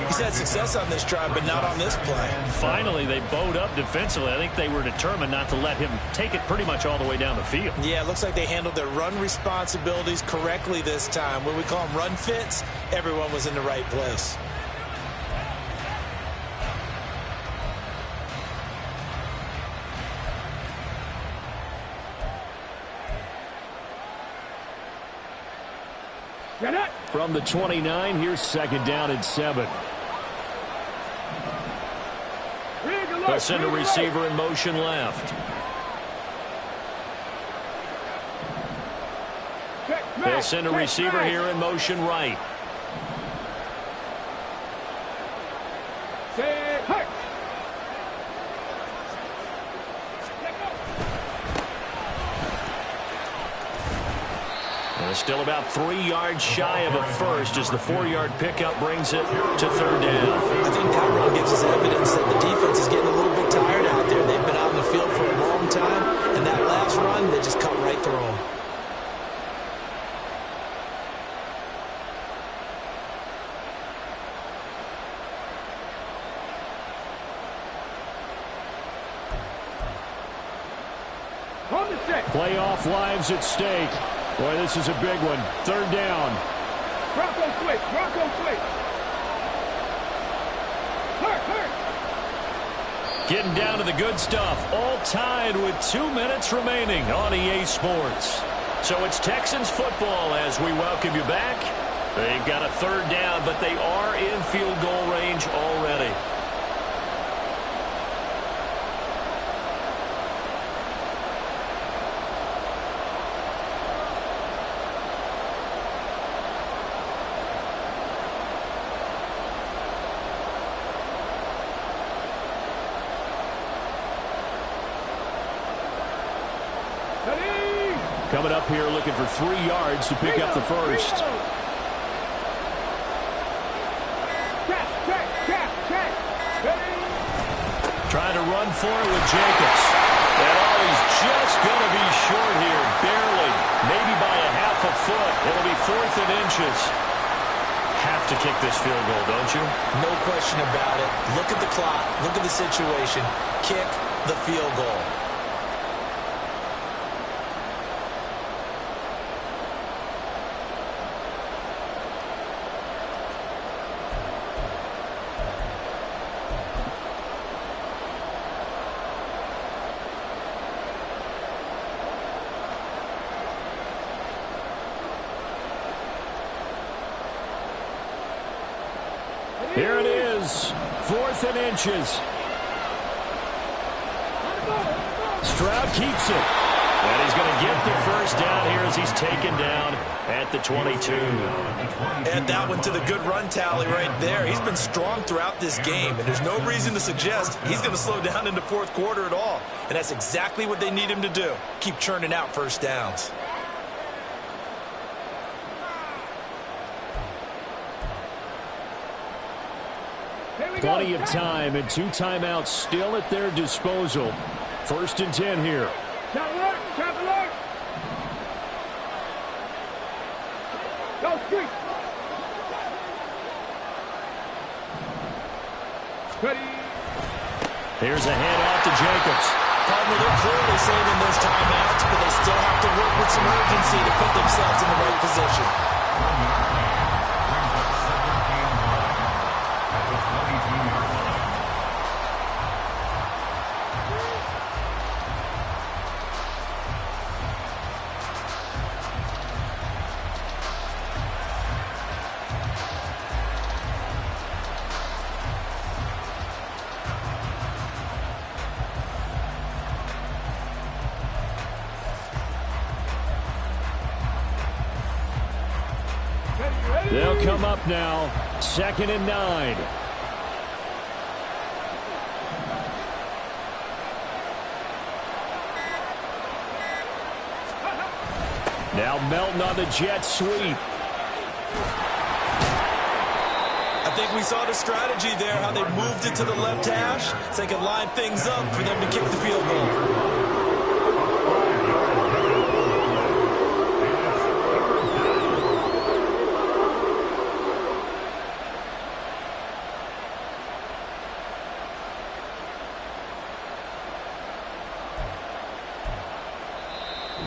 He's had success on this drive, but not on this play. Finally, they bowed up defensively. I think they were determined not to let him take it pretty much all the way down the field. Yeah, it looks like they handled their run responsibilities correctly this time. When we call them run fits, everyone was in the right place. From the 29, here's 2nd down and 7. They'll send a receiver in motion left. They'll send a receiver here in motion right. Still about 3 yards shy of a first as the 4-yard pickup brings it to 3rd down. I think that run gives us evidence that the defense is getting a little bit tired out there. They've been out in the field for a long time, and that last run, they just cut right through them. Playoff lives at stake. Boy, this is a big one. 3rd down. Bronco switch. Bronco switch. Hurt. Getting down to the good stuff. All tied with 2 minutes remaining on EA Sports. So it's Texans football as we welcome you back. They've got a third down, but they are in field goal range already. Coming up here looking for 3 yards to pick up the first. Trying to run for it with Jacobs. And he's just going to be short here, barely. Maybe by a half a foot. It'll be 4th and inches. Have to kick this field goal, don't you? No question about it. Look at the clock. Look at the situation. Kick the field goal. Here it is, 4th and inches. Stroud keeps it. And he's going to get the first down here as he's taken down at the 22. Add that one to the good run tally right there. He's been strong throughout this game, and there's no reason to suggest he's going to slow down in the 4th quarter at all. And that's exactly what they need him to do. Keep churning out first downs. Plenty of time and 2 timeouts still at their disposal. 1st and 10 here. Chop alert! Chop alert! Go street! Ready! Here's a handoff to Jacobs. Partner, they're clearly saving those timeouts, but they still have to work with some urgency to put themselves in the right position. They'll come up now, 2nd and 9. Now Melton on the jet sweep. I think we saw the strategy there, how they moved it to the left hash so they could line things up for them to kick the field goal.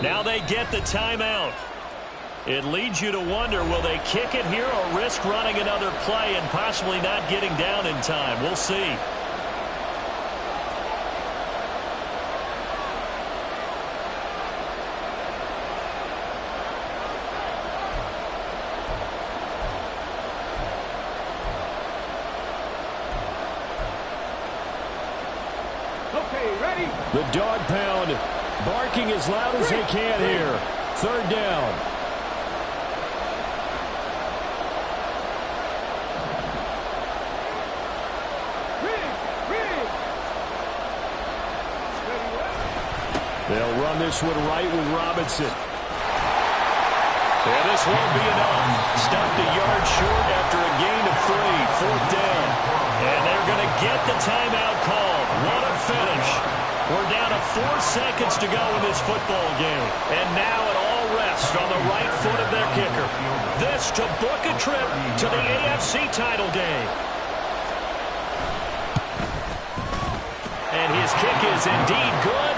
Now they get the timeout. It leads you to wonder, will they kick it here or risk running another play and possibly not getting down in time? We'll see. Okay, ready? The dog pound barking as loud as they can here. 3rd down. They'll run this one right with Robinson. And this won't be enough. Stopped a yard short after a gain of 3. 4th down. And they're going to get the timeout called. What a finish. We're down to 4 seconds to go in this football game. And now it all rests on the right foot of their kicker. This to book a trip to the AFC title game. And his kick is indeed good.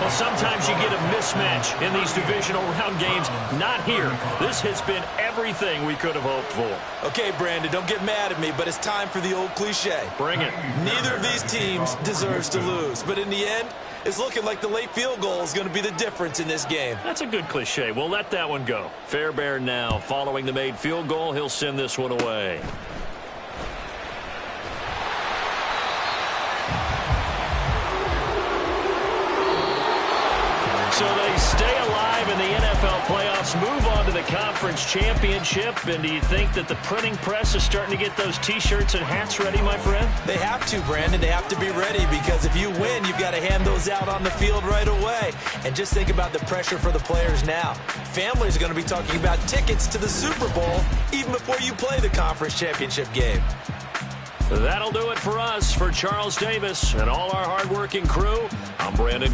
Well, sometimes you get a mismatch in these divisional round games. Not here. This has been everything we could have hoped for. Okay, Brandon, don't get mad at me, but it's time for the old cliche. Bring it. Neither of these teams deserves to lose, but in the end, it's looking like the late field goal is going to be the difference in this game. That's a good cliche. We'll let that one go. Fairbairn now. Following the made field goal, he'll send this one away. So they stay alive in the NFL playoffs, move on to the conference championship. And do you think that the printing press is starting to get those T-shirts and hats ready, my friend? They have to, Brandon. They have to be ready because if you win, you've got to hand those out on the field right away. And just think about the pressure for the players now. Families are going to be talking about tickets to the Super Bowl even before you play the conference championship game. That'll do it for us. For Charles Davis and all our hardworking crew, I'm Brandon.